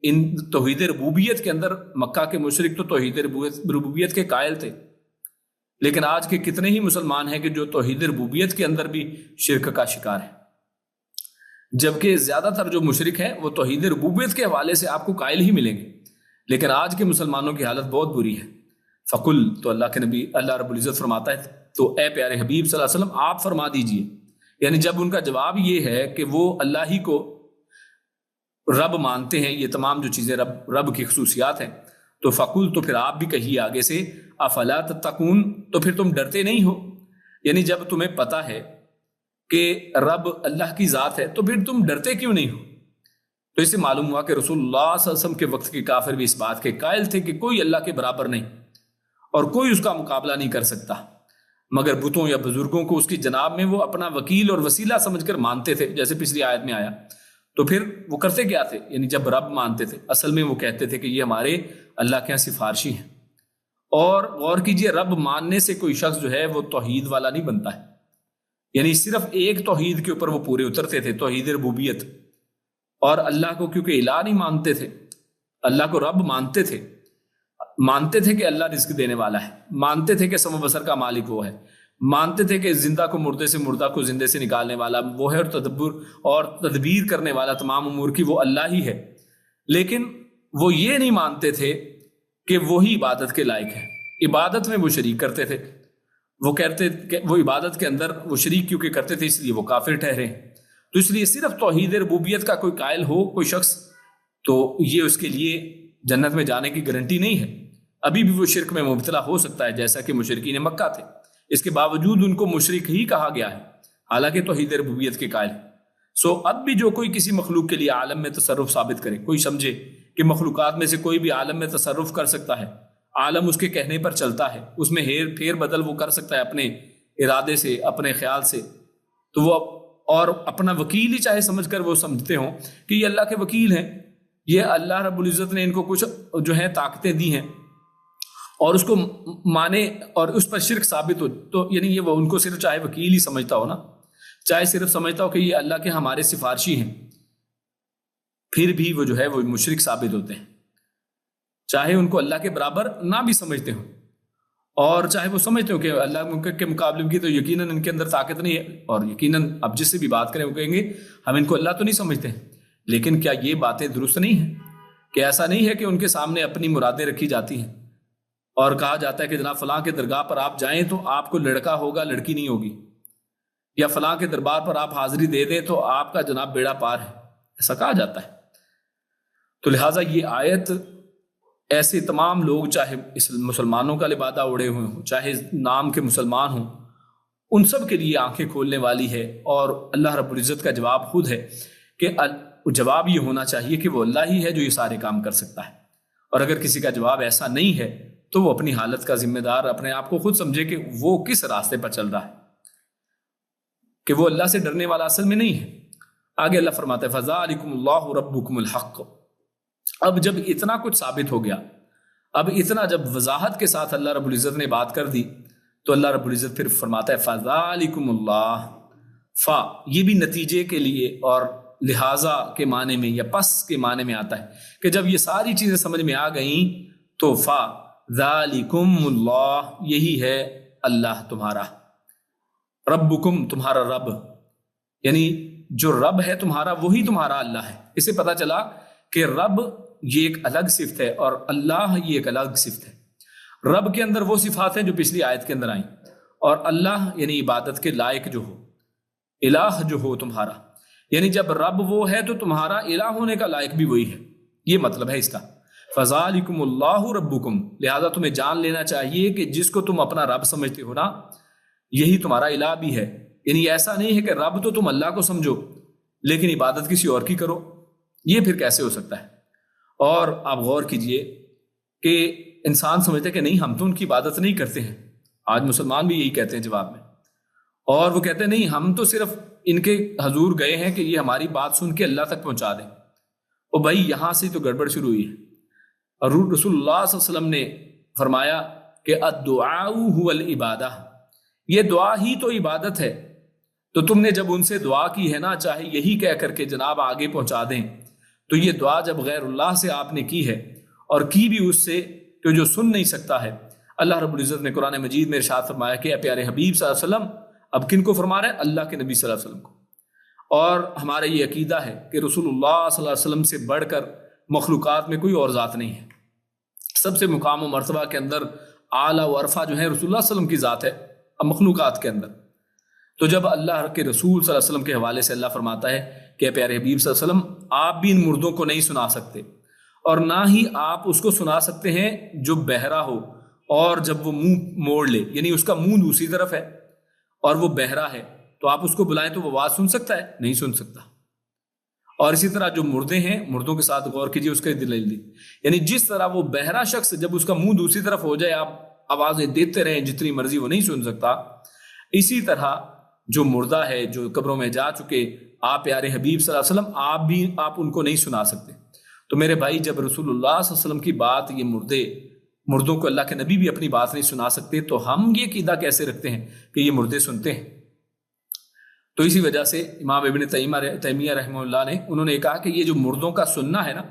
ان توحید ربوبیت کے اندر مکہ کے مشرک تو توحید ربوبیت کے قائل تھے، لیکن آج کے کتنے ہی مسلمان ہیں کہ جو توحید ربوبیت کے اندر بھی شرک کا شکار ہے، جبکہ زیادہ تر جو مشرک ہیں وہ توحید ربوبیت کے حوالے سے آپ کو قائل ہی ملیں گے۔ لیکن آج کے مسلمانوں کی حالت بہت بری ہے۔ فقل، تو اللہ کے نبی اللہ رب العزت فرماتا ہے تو اے پیارے حبیب صلی اللہ علیہ وسلم آپ فرما دیجئے، یعنی جب ان کا جواب یہ ہے کہ وہ اللہ ہی کو رب مانتے ہیں، یہ تمام جو چیزیں رب کی خصوصیات ہیں، تو فقل، تو پھر آپ بھی کہیے آگے سے افلا تتقون، تو پھر تم ڈرتے نہیں ہو؟ یعنی جب تمہیں پتا ہے کہ رب اللہ کی ذات ہے تو پھر تم ڈرتے کیوں نہیں ہو؟ تو اس سے معلوم ہوا کہ رسول اللہ صلی اللہ علیہ وسلم کے وقت کے کافر بھی اس بات کے قائل تھے کہ کوئی اللہ کے برابر نہیں اور کوئی اس کا مقابلہ نہیں کر سکتا، مگر بتوں یا بزرگوں کو اس کی جناب میں وہ اپنا وکیل اور وسیلہ سمجھ کر مانتے تھے، جیسے پچھلی آیت میں آیا۔ تو پھر وہ کرتے کیا تھے؟ یعنی جب رب مانتے تھے اصل میں وہ کہتے تھے کہ یہ ہمارے اللہ کے یہاں سفارشی ہیں۔ اور غور کیجئے، رب ماننے سے کوئی شخص جو ہے وہ توحید والا نہیں بنتا ہے، یعنی صرف ایک توحید کے اوپر وہ پورے اترتے تھے، توحید ربوبیت، اور اللہ کو کیونکہ الہ نہیں مانتے تھے، اللہ کو رب مانتے تھے کہ اللہ رزق دینے والا ہے، مانتے تھے کہ سم و بصر کا مالک وہ ہے، مانتے تھے کہ زندہ کو مردے سے، مردہ کو زندے سے نکالنے والا وہ ہے، اور تدبیر کرنے والا تمام امور کی وہ اللہ ہی ہے، لیکن وہ یہ نہیں مانتے تھے کہ وہی عبادت کے لائق ہے، عبادت میں وہ شریک کرتے تھے، وہ کہتے کہ وہ عبادت کے اندر وہ شریک کیونکہ کرتے تھے اس لیے وہ کافر ٹھہرے۔ تو اس لیے صرف توحید ربوبیت کا کوئی قائل ہو کوئی شخص تو یہ اس کے لیے جنت میں جانے کی گارنٹی نہیں ہے، ابھی بھی وہ شرک میں مبتلا ہو سکتا ہے جیسا کہ مشرکین مکہ تھے، اس کے باوجود ان کو مشرک ہی کہا گیا ہے حالانکہ توحید ربوبیت کے قائل۔ اب بھی جو کوئی کسی مخلوق کے لیے عالم میں تصرف ثابت کرے، کوئی سمجھے کہ مخلوقات میں سے کوئی بھی عالم میں تصرف کر سکتا ہے، عالم اس کے کہنے پر چلتا ہے، اس میں ہیر پھیر بدل وہ کر سکتا ہے اپنے ارادے سے، اپنے خیال سے، تو وہ اور اپنا وکیل ہی چاہے سمجھ کر وہ سمجھتے ہوں کہ یہ اللہ کے وکیل ہیں، یہ اللہ رب العزت نے ان کو کچھ جو ہے طاقتیں دی ہیں، اور اس کو مانے اور اس پر شرک ثابت ہو، تو یعنی یہ وہ ان کو صرف چاہے وکیل ہی سمجھتا ہو نا، چاہے صرف سمجھتا ہو کہ یہ اللہ کے ہمارے سفارشی ہیں، پھر بھی وہ جو ہے وہ مشرک ثابت ہوتے ہیں، چاہے ان کو اللہ کے برابر نہ بھی سمجھتے ہوں، اور چاہے وہ سمجھتے ہو کہ اللہ کے مقابلے کی تو یقیناً ان کے اندر طاقت نہیں ہے، اور یقیناً اب جس سے بھی بات کریں وہ کہیں گے ہم ان کو اللہ تو نہیں سمجھتے ہیں۔ لیکن کیا یہ باتیں درست نہیں ہیں؟ کہ ایسا نہیں ہے کہ ان کے سامنے اپنی مرادیں رکھی جاتی ہیں اور کہا جاتا ہے کہ جناب فلاں کے درگاہ پر آپ جائیں تو آپ کو لڑکا ہوگا، لڑکی نہیں ہوگی، یا فلاں کے دربار پر آپ حاضری دے دیں تو آپ کا جناب بیڑا پار ہے، ایسا کہا جاتا ہے۔ تو لہٰذا یہ آیت ایسے تمام لوگ، چاہے مسلمانوں کا لبادہ اڑے ہوئے ہوں، چاہے نام کے مسلمان ہوں، ان سب کے لیے آنکھیں کھولنے والی ہے، اور اللہ رب العزت کا جواب خود ہے کہ جواب یہ ہونا چاہیے کہ وہ اللہ ہی ہے جو یہ سارے کام کر سکتا ہے، اور اگر کسی کا جواب ایسا نہیں ہے تو وہ اپنی حالت کا ذمہ دار اپنے آپ کو خود سمجھے کہ وہ کس راستے پر چل رہا ہے، کہ وہ اللہ سے ڈرنے والا اصل میں نہیں ہے۔ آگے اللہ فرماتا ہے فَذَلِكُمُ اللَّهُ رَبُّكُمُ الْحَقُّ۔ اب جب اتنا کچھ ثابت ہو گیا، اب اتنا جب وضاحت کے ساتھ اللہ رب العزت نے بات کر دی، تو اللہ رب العزت پھر فرماتا ہے فَذَلِكُمُ اللَّهُ، فا یہ بھی نتیجے کے لیے اور لہٰذا کے معنی میں یا پس کے معنی میں آتا ہے کہ جب یہ ساری چیزیں سمجھ میں آ گئیں تو فا ذالکم اللہ، یہی ہے اللہ تمہارا، ربکم تمہارا رب، یعنی جو رب ہے تمہارا وہی تمہارا اللہ ہے۔ اسے پتہ چلا کہ رب یہ ایک الگ صفت ہے اور اللہ یہ ایک الگ صفت ہے۔ رب کے اندر وہ صفات ہیں جو پچھلی آیت کے اندر آئیں، اور اللہ یعنی عبادت کے لائق جو ہو، الہ جو ہو تمہارا، یعنی جب رب وہ ہے تو تمہارا الہ ہونے کا لائق بھی وہی ہے، یہ مطلب ہے اس کا۔ فَذَلِكُمُ اللَّهُ رَبُّكُمْ، لہذا تمہیں جان لینا چاہیے کہ جس کو تم اپنا رب سمجھتے ہو نا، یہی تمہارا الہ بھی ہے۔ یعنی ایسا نہیں ہے کہ رب تو تم اللہ کو سمجھو لیکن عبادت کسی اور کی کرو، یہ پھر کیسے ہو سکتا ہے؟ اور آپ غور کیجئے کہ انسان سمجھتے کہ نہیں ہم تو ان کی عبادت نہیں کرتے ہیں، آج مسلمان بھی یہی کہتے ہیں جواب میں، اور وہ کہتے ہیں نہیں ہم تو صرف ان کے حضور گئے ہیں کہ یہ ہماری بات سن کے اللہ تک پہنچا دیں۔ اور بھائی یہاں سے تو گڑبڑ شروع ہوئی ہے۔ اور رسول اللہ صلی اللہ علیہ وسلم نے فرمایا کہ الدعاء هو العبادہ، یہ دعا ہی تو عبادت ہے۔ تو تم نے جب ان سے دعا کی ہے نا، چاہے یہی کہہ کر کے جناب آگے پہنچا دیں، تو یہ دعا جب غیر اللہ سے آپ نے کی ہے اور کی بھی اس سے کہ جو سن نہیں سکتا ہے، اللہ رب العزت نے قرآن مجید میں ارشاد فرمایا کہ اے پیارے حبیب صلی اللہ علیہ وسلم، اب کن کو فرما رہے ہیں؟ اللہ کے نبی صلی اللہ علیہ وسلم کو۔ اور ہمارا یہ عقیدہ ہے کہ رسول اللہ صلی اللہ علیہ وسلم سے بڑھ کر مخلوقات میں کوئی اور ذات نہیں ہے۔ سب سے مقام و مرتبہ کے اندر اعلیٰ و عرفہ جو ہے رسول اللہ صلی اللہ علیہ وسلم کی ذات ہے مخلوقات کے اندر۔ تو جب اللہ کے رسول صلی اللہ علیہ وسلم کے حوالے سے اللہ فرماتا ہے کہ پیارے حبیب صلی اللہ علیہ وسلم آپ بھی ان مردوں کو نہیں سنا سکتے، اور نہ ہی آپ اس کو سنا سکتے ہیں جو بہرا ہو اور جب وہ منہ موڑ لے، یعنی اس کا منہ دوسری طرف ہے اور وہ بہرا ہے، تو آپ اس کو بلائیں تو وہ آواز سن سکتا ہے؟ نہیں سن سکتا۔ اور اسی طرح جو مردے ہیں، مردوں کے ساتھ غور کیجیے، اس کا دلیل دی، یعنی جس طرح وہ بہرا شخص جب اس کا منہ دوسری طرف ہو جائے آپ آوازیں دیتے رہیں جتنی مرضی، وہ نہیں سن سکتا، اسی طرح جو مردہ ہے جو قبروں میں جا چکے، آپ پیارے حبیب صلی اللہ علیہ وسلم آپ ان کو نہیں سنا سکتے۔ تو میرے بھائی جب رسول اللہ صلی اللہ علیہ وسلم کی بات یہ مردوں کو اللہ کے نبی بھی اپنی بات نہیں سنا سکتے، تو ہم یہ عقیدہ کیسے رکھتے ہیں کہ یہ مردے سنتے ہیں؟ تو اسی وجہ سے امام ابن تیمیہ رحمہ اللہ نے انہوں نے کہا کہ یہ جو مردوں کا سننا ہے نا،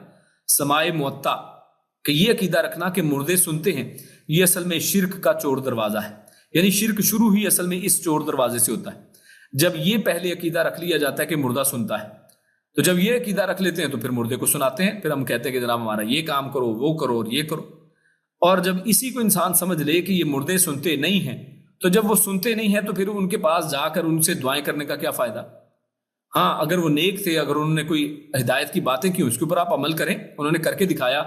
سماع معطا، کہ یہ عقیدہ رکھنا کہ مردے سنتے ہیں، یہ اصل میں شرک کا چور دروازہ ہے۔ یعنی شرک شروع ہی اصل میں اس چور دروازے سے ہوتا ہے، جب یہ پہلے عقیدہ رکھ لیا جاتا ہے کہ مردہ سنتا ہے۔ تو جب یہ عقیدہ رکھ لیتے ہیں تو پھر مردے کو سناتے ہیں، پھر ہم کہتے ہیں کہ جناب ہمارا یہ کام کرو، وہ کرو اور یہ کرو۔ اور جب اسی کو انسان سمجھ لے کہ یہ مردے سنتے نہیں ہیں، تو جب وہ سنتے نہیں ہیں تو پھر ان کے پاس جا کر ان سے دعائیں کرنے کا کیا فائدہ؟ ہاں اگر وہ نیک تھے، اگر انہوں نے کوئی ہدایت کی باتیں کی، اس کے اوپر آپ عمل کریں، انہوں نے کر کے دکھایا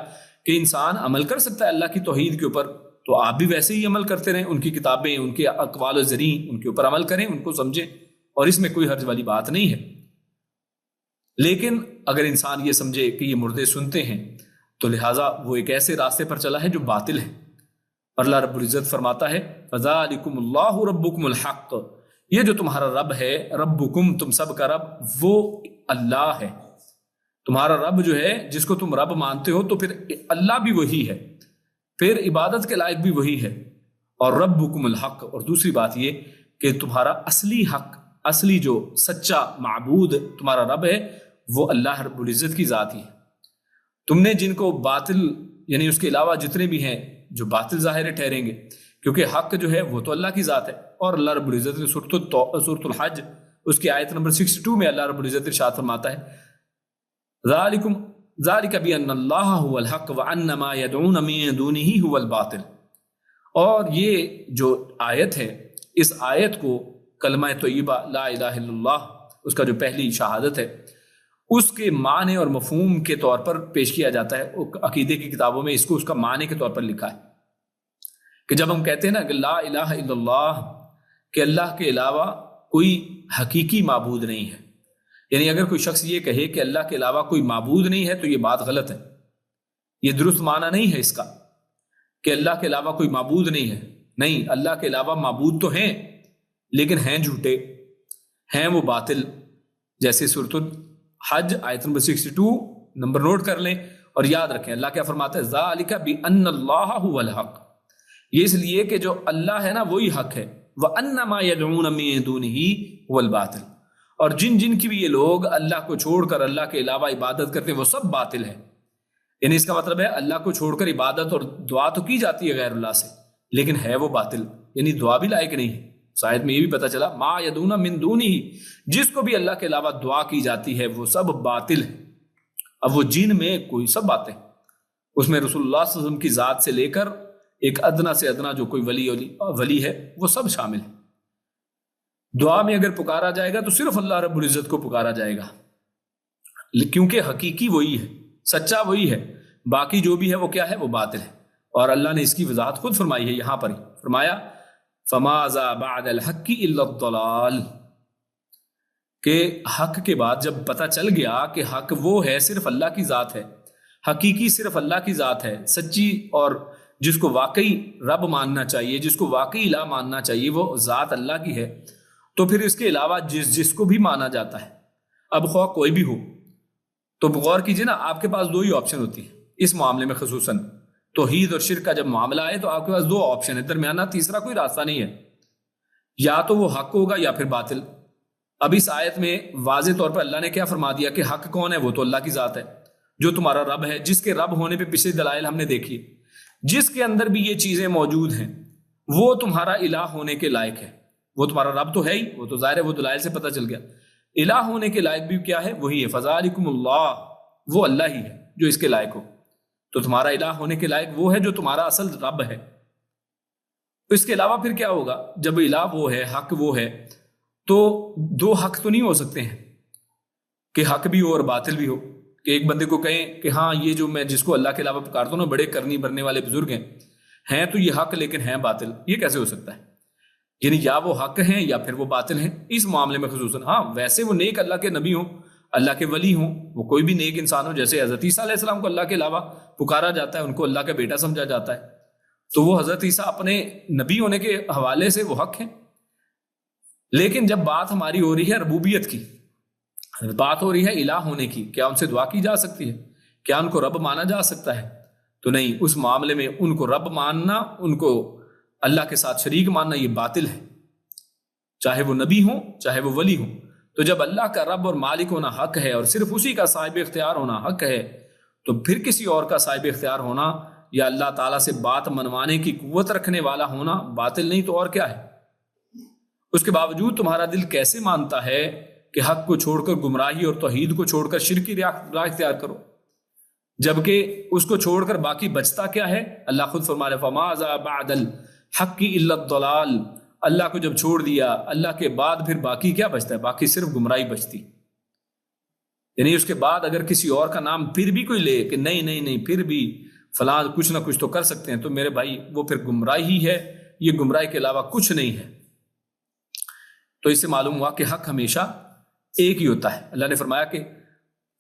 کہ انسان عمل کر سکتا ہے اللہ کی توحید کے اوپر، تو آپ بھی ویسے ہی عمل کرتے رہیں، ان کی کتابیں، ان کے اقوال و زرین، ان کے اوپر عمل کریں، ان کو سمجھیں، اور اس میں کوئی حرج والی بات نہیں ہے۔ لیکن اگر انسان یہ سمجھے کہ یہ مردے سنتے ہیں تو لہٰذا وہ ایک ایسے راستے پر چلا ہے جو باطل ہے۔ اور اللہ رب العزت فرماتا ہے فَذَلِكُمُ اللَّهُ رَبُّكُمُ الْحَقُّ، یہ جو تمہارا رب ہے، ربکم تم سب کا رب، وہ اللہ ہے۔ تمہارا رب جو ہے جس کو تم رب مانتے ہو، تو پھر اللہ بھی وہی ہے۔ پھر عبادت کے لائق بھی وہی ہے، اور ربکم الحق، اور دوسری بات یہ کہ تمہارا اصلی حق، اصلی جو سچا معبود تمہارا رب ہے وہ اللہ رب العزت کی ذات ہی ہے۔ تم نے جن کو باطل یعنی اس کے علاوہ جتنے بھی ہیں جو باطل ظاہر ٹھہریں گے، کیونکہ حق جو ہے وہ تو اللہ کی ذات ہے، اور اللہ رب العزت نے سورۃ الحج اس کی آیت نمبر 62 میں اللہ رب العزت ارشاد فرماتا ہے ذالک بأن اللہ هو الحق وأن ما يدعون من دونه هو الباطل۔ اور یہ جو آیت ہے، اس آیت کو کلمہ طیبہ لا الہ الا اللہ، اس کا جو پہلی شہادت ہے، اس کے معنی اور مفہوم کے طور پر پیش کیا جاتا ہے۔ عقیدے کی کتابوں میں اس کو اس کا معنی کے طور پر لکھا ہے کہ جب ہم کہتے ہیں نا کہ لا الہ الا اللہ، کہ اللہ کے علاوہ کوئی حقیقی معبود نہیں ہے، یعنی اگر کوئی شخص یہ کہے کہ اللہ کے علاوہ کوئی معبود نہیں ہے تو یہ بات غلط ہے، یہ درست معنی نہیں ہے اس کا کہ اللہ کے علاوہ کوئی معبود نہیں ہے۔ نہیں، اللہ کے علاوہ معبود تو ہیں لیکن ہیں جھوٹے، ہیں وہ باطل، جیسے سورۃ الحج آیت نمبر 62 نمبر نوٹ کر لیں اور یاد رکھیں اللہ کیا فرماتا ہے، ذالک بأن اللہ هو الحق، یہ اس لیے کہ جو اللہ ہے نا وہی حق ہے، وَأَنَّ مَا يَدْعُونَ مِن دُونِهِ هُوَ الْبَاطِلُ، اور جن جن کی بھی یہ لوگ اللہ کو چھوڑ کر اللہ کے علاوہ عبادت کرتے ہیں وہ سب باطل ہیں۔ یعنی اس کا مطلب ہے اللہ کو چھوڑ کر عبادت اور دعا تو کی جاتی ہے غیر اللہ سے، لیکن ہے وہ باطل، یعنی دعا بھی لائق نہیں ہے۔ آیت میں یہ بھی پتہ چلا ما یدعون من دونہ، جس کو بھی اللہ کے علاوہ دعا کی جاتی ہے وہ سب باطل ہے۔ اب وہ جن میں کوئی سب باتیں، اس میں رسول اللہ صلی اللہ علیہ وسلم کی ذات سے لے کر ایک ادنا سے ادنا جو کوئی ولی ہے وہ سب شامل ہے۔ دعا میں اگر پکارا جائے گا تو صرف اللہ رب العزت کو پکارا جائے گا، کیونکہ حقیقی وہی ہے، سچا وہی ہے، باقی جو بھی ہے وہ کیا ہے، وہ باطل ہے۔ اور اللہ نے اس کی وضاحت خود فرمائی ہے یہاں پر ہی، فرمایا فَمَاذَا بَعْدَ الْحَقِّ إِلَّا الضَّلَالُ، کہ حق کے بعد جب پتہ چل گیا کہ حق وہ ہے، صرف اللہ کی ذات ہے، حقیقی صرف اللہ کی ذات ہے، سچی، اور جس کو واقعی رب ماننا چاہیے، جس کو واقعی الہ ماننا چاہیے وہ ذات اللہ کی ہے، تو پھر اس کے علاوہ جس کو بھی مانا جاتا ہے، اب خواہ کوئی بھی ہو، تو غور کیجیے نا، آپ کے پاس دو ہی آپشن ہوتی ہے اس معاملے میں، خصوصاً توحید اور شرک کا جب معاملہ آئے تو آپ کے پاس دو آپشن ہے، درمیانہ تیسرا کوئی راستہ نہیں ہے، یا تو وہ حق ہوگا یا پھر باطل۔ اب اس آیت میں واضح طور پر اللہ نے کیا فرما دیا کہ حق کون ہے، وہ تو اللہ کی ذات ہے جو تمہارا رب ہے، جس کے رب ہونے پہ پچھلے دلائل ہم نے دیکھی، جس کے اندر بھی یہ چیزیں موجود ہیں وہ تمہارا الہ ہونے کے لائق ہے، وہ تمہارا رب تو ہے ہی، وہ تو ظاہر ہے، وہ دلائل سے پتہ چل گیا، الہ ہونے کے لائق بھی کیا ہے، وہی ہے، فذالکم اللہ، وہ اللہ ہی ہے جو اس کے لائق ہو، تو تمہارا الہ ہونے کے لائق وہ ہے جو تمہارا اصل رب ہے۔ اس کے علاوہ پھر کیا ہوگا، جب الہ وہ ہے، حق وہ ہے، تو دو حق تو نہیں ہو سکتے ہیں کہ حق بھی ہو اور باطل بھی ہو، کہ ایک بندے کو کہیں کہ ہاں یہ جو میں جس کو اللہ کے علاوہ پکارتا ہوں نا، بڑے کرنی برنے والے بزرگ ہیں تو یہ حق لیکن ہیں باطل، یہ کیسے ہو سکتا ہے؟ یعنی یا وہ حق ہیں یا پھر وہ باطل ہیں اس معاملے میں خصوصاً۔ ہاں ویسے وہ نیک اللہ کے نبی ہوں، اللہ کے ولی ہوں، وہ کوئی بھی نیک انسان ہو، جیسے حضرت عیسیٰ علیہ السلام کو اللہ کے علاوہ پکارا جاتا ہے، ان کو اللہ کا بیٹا سمجھا جاتا ہے، تو وہ حضرت عیسیٰ اپنے نبی ہونے کے حوالے سے وہ حق ہیں۔ لیکن جب بات ہماری ہو رہی ہے ربوبیت کی، بات ہو رہی ہے الہ ہونے کی، کیا ان سے دعا کی جا سکتی ہے؟ کیا ان کو رب مانا جا سکتا ہے؟ تو نہیں، اس معاملے میں ان کو رب ماننا، ان کو اللہ کے ساتھ شریک ماننا، یہ باطل ہے، چاہے وہ نبی ہوں چاہے وہ ولی ہوں۔ تو جب اللہ کا رب اور مالک ہونا حق ہے اور صرف اسی کا صاحب اختیار ہونا حق ہے، تو پھر کسی اور کا صاحب اختیار ہونا یا اللہ تعالیٰ سے بات منوانے کی قوت رکھنے والا ہونا باطل نہیں تو اور کیا ہے؟ اس کے باوجود تمہارا دل کیسے مانتا ہے کہ حق کو چھوڑ کر گمراہی اور توحید کو چھوڑ کر شرک کی راہ اختیار کرو، جبکہ اس کو چھوڑ کر باقی بچتا کیا ہے؟ اللہ خود فرما رہے فَمَاذَا بَعْدَ الْحَقِّ إِلَّا الضَّلَالُ، اللہ کو جب چھوڑ دیا، اللہ کے بعد پھر باقی کیا بچتا ہے؟ باقی صرف گمراہی بچتی۔ یعنی اس کے بعد اگر کسی اور کا نام پھر بھی کوئی لے کہ نہیں پھر بھی فلاں کچھ نہ کچھ تو کر سکتے ہیں، تو میرے بھائی وہ پھر گمراہی ہے، یہ گمراہی کے علاوہ کچھ نہیں ہے۔ تو اس سے معلوم ہوا کہ حق ہمیشہ ایک ہی ہوتا ہے۔ اللہ نے فرمایا کہ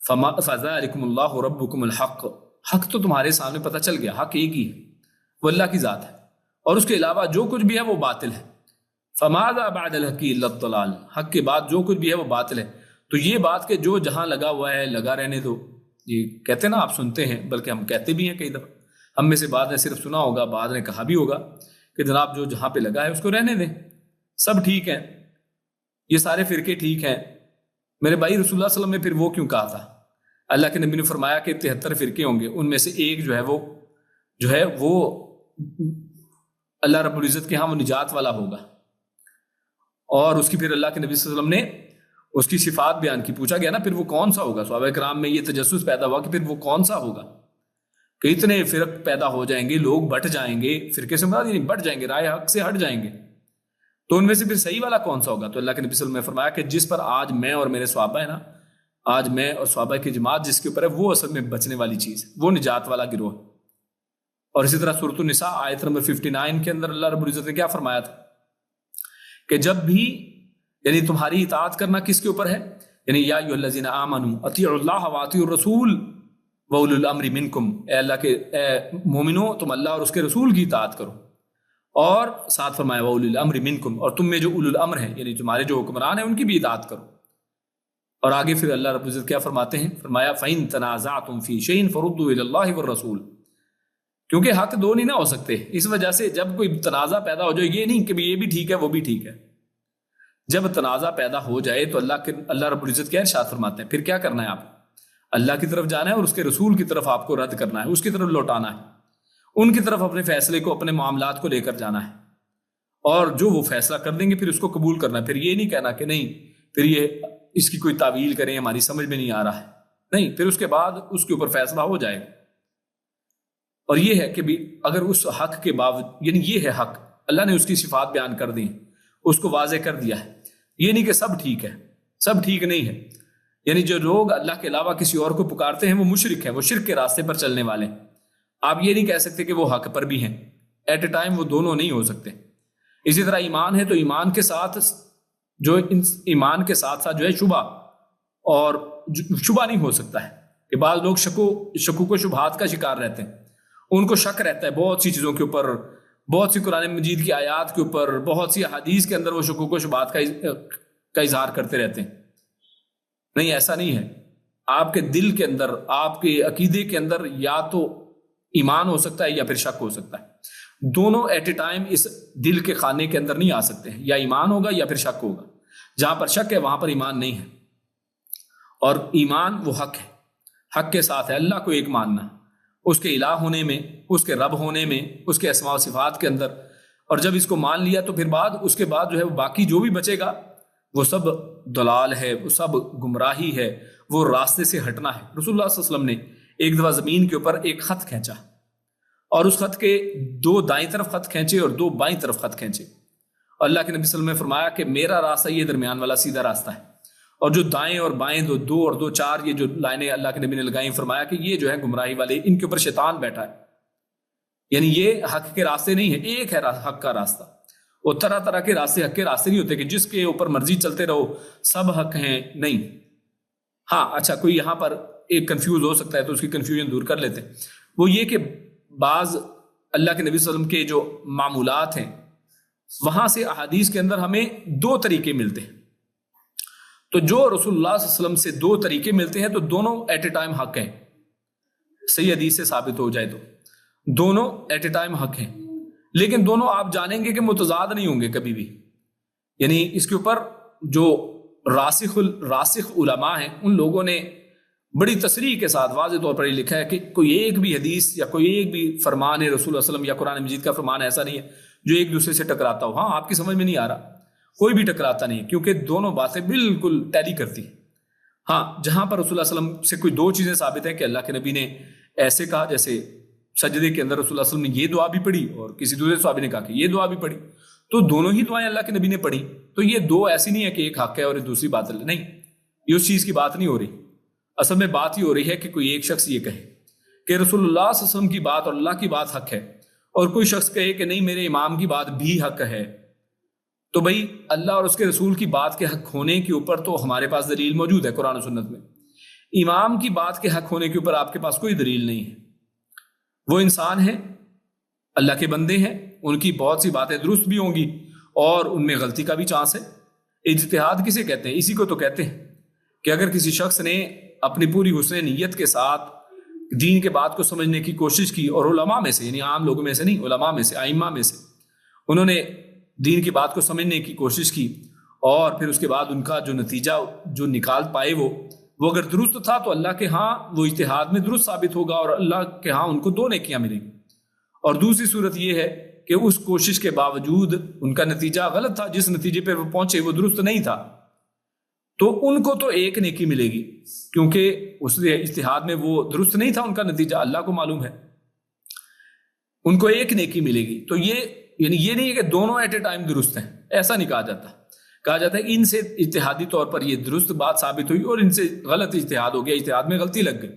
فَذَلِكُمُ اللَّهُ رَبُّكُمُ الْحَقُّ، حق تو تمہارے سامنے پتہ چل گیا، حق ایک ہی ہے، وہ اللہ کی ذات ہے، اور اس کے علاوہ جو کچھ بھی ہے وہ باطل ہے۔ فَمَاذَا بَعْدَ الْحَقِّ إِلَّا الضَّلَالُ، حق کے بعد جو کچھ بھی ہے وہ باطل ہے۔ تو یہ بات کہ جو جہاں لگا ہوا ہے لگا رہنے دو، یہ کہتے ہیں نا، آپ سنتے ہیں، بلکہ ہم کہتے بھی ہیں کئی دفعہ ہم میں سے بعض نے صرف سنا ہوگا، بعض نے کہا بھی ہوگا کہ جناب جو جہاں پہ لگا ہے اس کو رہنے دیں، سب ٹھیک ہیں، یہ سارے فرقے ٹھیک ہیں۔ میرے بھائی رسول اللہ صلی اللہ علیہ وسلم نے پھر وہ کیوں کہا تھا؟ اللہ کے نبی نے فرمایا کہ 73 فرقے ہوں گے، ان میں سے ایک جو ہے وہ اللہ رب العزت کے ہاں وہ نجات والا ہوگا، اور اس کی پھر اللہ کے نبی صلی اللہ علیہ وسلم نے اس کی صفات بیان کی۔ پوچھا گیا نا پھر وہ کون سا ہوگا، صحابہ کرام میں یہ تجسس پیدا ہوا کہ پھر وہ کون سا ہوگا، کہ اتنے فرق پیدا ہو جائیں گے، لوگ بٹ جائیں گے، فرقے سے مراد نہیں بٹ جائیں گے، رائے حق سے ہٹ جائیں گے، تو ان میں سے پھر صحیح والا کون سا ہوگا؟ تو اللہ کے نبی صلی اللہ علیہ وسلم نے فرمایا کہ جس پر آج میں اور میرے صحابہ ہیں نا، آج میں اور صحابہ کی جماعت جس کے اوپر ہے وہ اصل میں بچنے والی چیز، وہ نجات والا گروہ۔ اور اسی طرح سورۃ النساء آیت نمبر 59 کے اندر اللہ رب العزت نے کیا فرمایا تھا کہ جب بھی یعنی تمہاری اطاعت کرنا کس کے اوپر ہے، یعنی یا ایھا الذین آمنوا اطیعوا اللہ واطیعوا الرسول واولی الامر منکم، اے اللہ کے اے مومنو تم اللہ اور اس کے رسول کی اطاعت کرو، اور ساتھ فرمایا واولی الامر منکم، اور تم میں جو اولو الامر ہیں یعنی تمہارے جو حکمران ہیں ان کی بھی اطاعت کرو۔ اور آگے پھر اللہ رب العزت کیا فرماتے ہیں، فرمایا فَإِن تَنَازَعْتُمْ فِي شَيْءٍ فَرُدُّوهُ إِلَى اللَّهِ وَالرَّسُولِ، کیونکہ حق دو نہیں نہ ہو سکتے، اس وجہ سے جب کوئی تنازع پیدا ہو جائے، یہ نہیں کہ یہ بھی ٹھیک ہے وہ بھی ٹھیک ہے، جب تنازع پیدا ہو جائے تو اللہ رب العزت کیا ارشاد فرماتے ہیں، پھر کیا کرنا ہے، آپ اللہ کی طرف جانا ہے اور اس کے رسول کی طرف آپ کو رد کرنا ہے، اس کی طرف لوٹانا ہے، ان کی طرف اپنے فیصلے کو اپنے معاملات کو لے کر جانا ہے، اور جو وہ فیصلہ کر دیں گے پھر اس کو قبول کرنا ہے، پھر یہ نہیں کہنا کہ نہیں پھر یہ اس کی کوئی تعویل کریں ہماری سمجھ میں نہیں آ رہا ہے، نہیں، پھر اس کے بعد اس کے اوپر فیصلہ ہو جائے گا۔ اور یہ ہے کہ بھی اگر اس حق کے باوجود یعنی یہ ہے حق، اللہ نے اس کی صفات بیان کر دی، اس کو واضح کر دیا ہے، یہ نہیں کہ سب ٹھیک ہے، سب ٹھیک نہیں ہے، یعنی جو لوگ اللہ کے علاوہ کسی اور کو پکارتے ہیں وہ مشرک ہیں، وہ شرک کے راستے پر چلنے والے ہیں، آپ یہ نہیں کہہ سکتے کہ وہ حق پر بھی ہیں، ایٹ اے ٹائم وہ دونوں نہیں ہو سکتے۔ اسی طرح ایمان ہے تو ایمان کے ساتھ ایمان کے ساتھ ساتھ جو ہے شبہ، اور شبہ نہیں ہو سکتا ہے کہ بعض لوگ شکوک و شبہات کا شکار رہتے ہیں، ان کو شک رہتا ہے بہت سی چیزوں کے اوپر، بہت سی قرآن مجید کی آیات کے اوپر، بہت سی احادیث کے اندر وہ شکوک و شبہات کا اظہار کرتے رہتے ہیں۔ نہیں، ایسا نہیں ہے، آپ کے دل کے اندر، آپ کے عقیدے کے اندر یا تو ایمان ہو سکتا ہے یا پھر شک ہو سکتا ہے، دونوں ایٹ اے ٹائم اس دل کے خانے کے اندر نہیں آ سکتے ہیں، یا ایمان ہوگا یا پھر شک ہوگا، جہاں پر شک ہے وہاں پر ایمان نہیں ہے، اور ایمان وہ حق ہے، حق کے ساتھ ہے، اللہ کو ایک ماننا، اس کے الہ ہونے میں، اس کے رب ہونے میں، اس کے اسماء و صفات کے اندر، اور جب اس کو مان لیا تو پھر اس کے بعد جو ہے باقی جو بھی بچے گا وہ سب دلال ہے، وہ سب گمراہی ہے، وہ راستے سے ہٹنا ہے۔ رسول اللہ صلی اللہ علیہ وسلم نے ایک دفعہ زمین کے اوپر ایک خط کھینچا، اور اس خط کے 2 دائیں طرف خط کھینچے اور 2 بائیں طرف خط کھینچے، اور اللہ کے نبی صلی اللہ علیہ وسلم نے فرمایا کہ میرا راستہ یہ درمیان والا سیدھا راستہ ہے، اور جو دائیں اور بائیں 2 اور 2 4 یہ جو لائنیں اللہ کے نبی نے لگائیں، فرمایا کہ یہ جو ہے گمراہی والے، ان کے اوپر شیطان بیٹھا ہے، یعنی یہ حق کے راستے نہیں ہے، ایک ہے حق کا راستہ، وہ طرح طرح کے راستے حق کے راستے نہیں ہوتے کہ جس کے اوپر مرضی چلتے رہو سب حق ہیں، نہیں۔ ہاں اچھا، کوئی یہاں پر ایک کنفیوز ہو سکتا ہے تو اس کی کنفیوژن دور کر لیتے ہیں، وہ یہ کہ بعض اللہ کے نبی صلی اللہ علیہ وسلم کے جو معمولات ہیں وہاں سے احادیث کے اندر ہمیں 2 طریقے ملتے ہیں، تو جو رسول اللہ صلی اللہ علیہ وسلم سے 2 طریقے ملتے ہیں تو دونوں ایٹ اے ٹائم حق ہیں، صحیح حدیث سے ثابت ہو جائے تو دونوں ایٹ اے ٹائم حق ہیں، لیکن دونوں آپ جانیں گے کہ متضاد نہیں ہوں گے کبھی بھی، یعنی اس کے اوپر جو راسخ علماء ہیں ان لوگوں نے بڑی تصریح کے ساتھ واضح طور پر یہ لکھا ہے کہ کوئی ایک بھی حدیث یا کوئی ایک بھی فرمان ہے رسول اللہ صلی اللہ علیہ وسلم یا قرآن مجید کا فرمان ایسا نہیں ہے جو ایک دوسرے سے ٹکراتا ہو۔ ہاں آپ کی سمجھ میں نہیں آ رہا، کوئی بھی ٹکراتا نہیں ہے، کیونکہ دونوں باتیں بالکل ٹیلی کرتی ہیں۔ ہاں جہاں پر رسول اللہ صلی اللہ علیہ وسلم سے کوئی 2 چیزیں ثابت ہیں کہ اللہ کے نبی نے ایسے کہا، جیسے سجدے کے اندر رسول اللہ صلی اللہ علیہ وسلم نے یہ دعا بھی پڑھی اور کسی دوسرے صحابی نے کہا کہ یہ دعا بھی پڑھی، تو دونوں ہی دعائیں اللہ کے نبی نے پڑھی، تو یہ 2 ایسی نہیں ہے کہ ایک حق ہے اور دوسری باطل ہے، نہیں، یہ اس چیز کی بات نہیں ہو رہی، اصل میں بات یہ ہو رہی ہے کہ کوئی ایک شخص یہ کہے کہ رسول اللہ صلی اللہ علیہ وسلم کی بات اور اللہ کی بات حق ہے، اور کوئی شخص کہے کہ نہیں میرے امام کی بات بھی حق ہے، تو بھائی اللہ اور اس کے رسول کی بات کے حق ہونے کے اوپر تو ہمارے پاس دلیل موجود ہے قرآن و سنت میں، امام کی بات کے حق ہونے کے اوپر آپ کے پاس کوئی دلیل نہیں ہے۔ وہ انسان ہیں، اللہ کے بندے ہیں، ان کی بہت سی باتیں درست بھی ہوں گی اور ان میں غلطی کا بھی چانس ہے۔ اجتہاد کسے کہتے ہیں؟ اسی کو تو کہتے ہیں کہ اگر کسی شخص نے اپنی پوری حسن نیت کے ساتھ دین کے بات کو سمجھنے کی کوشش کی، اور علماء میں سے، یعنی عام لوگوں میں سے نہیں، علماء میں سے، ائمہ میں سے، انہوں نے دین کی بات کو سمجھنے کی کوشش کی، اور پھر اس کے بعد ان کا جو نتیجہ جو نکال پائے وہ اگر درست تھا تو اللہ کے ہاں وہ اجتہاد میں درست ثابت ہوگا، اور اللہ کے ہاں ان کو 2 نیکیاں ملیں گی۔ اور دوسری صورت یہ ہے کہ اس کوشش کے باوجود ان کا نتیجہ غلط تھا، جس نتیجے پہ وہ پہنچے وہ درست نہیں تھا، تو ان کو تو 1 نیکی ملے گی، کیونکہ اس اجتہاد میں وہ درست نہیں تھا، ان کا نتیجہ اللہ کو معلوم ہے، ان کو 1 نیکی ملے گی۔ تو یہ یعنی یہ نہیں ہے کہ دونوں ایٹ اے ٹائم درست ہیں، ایسا نہیں کہا جاتا۔ کہا جاتا ہے ان سے اجتہادی طور پر یہ درست بات ثابت ہوئی اور ان سے غلط اجتہاد ہو گیا، اجتہاد میں غلطی لگ گئی،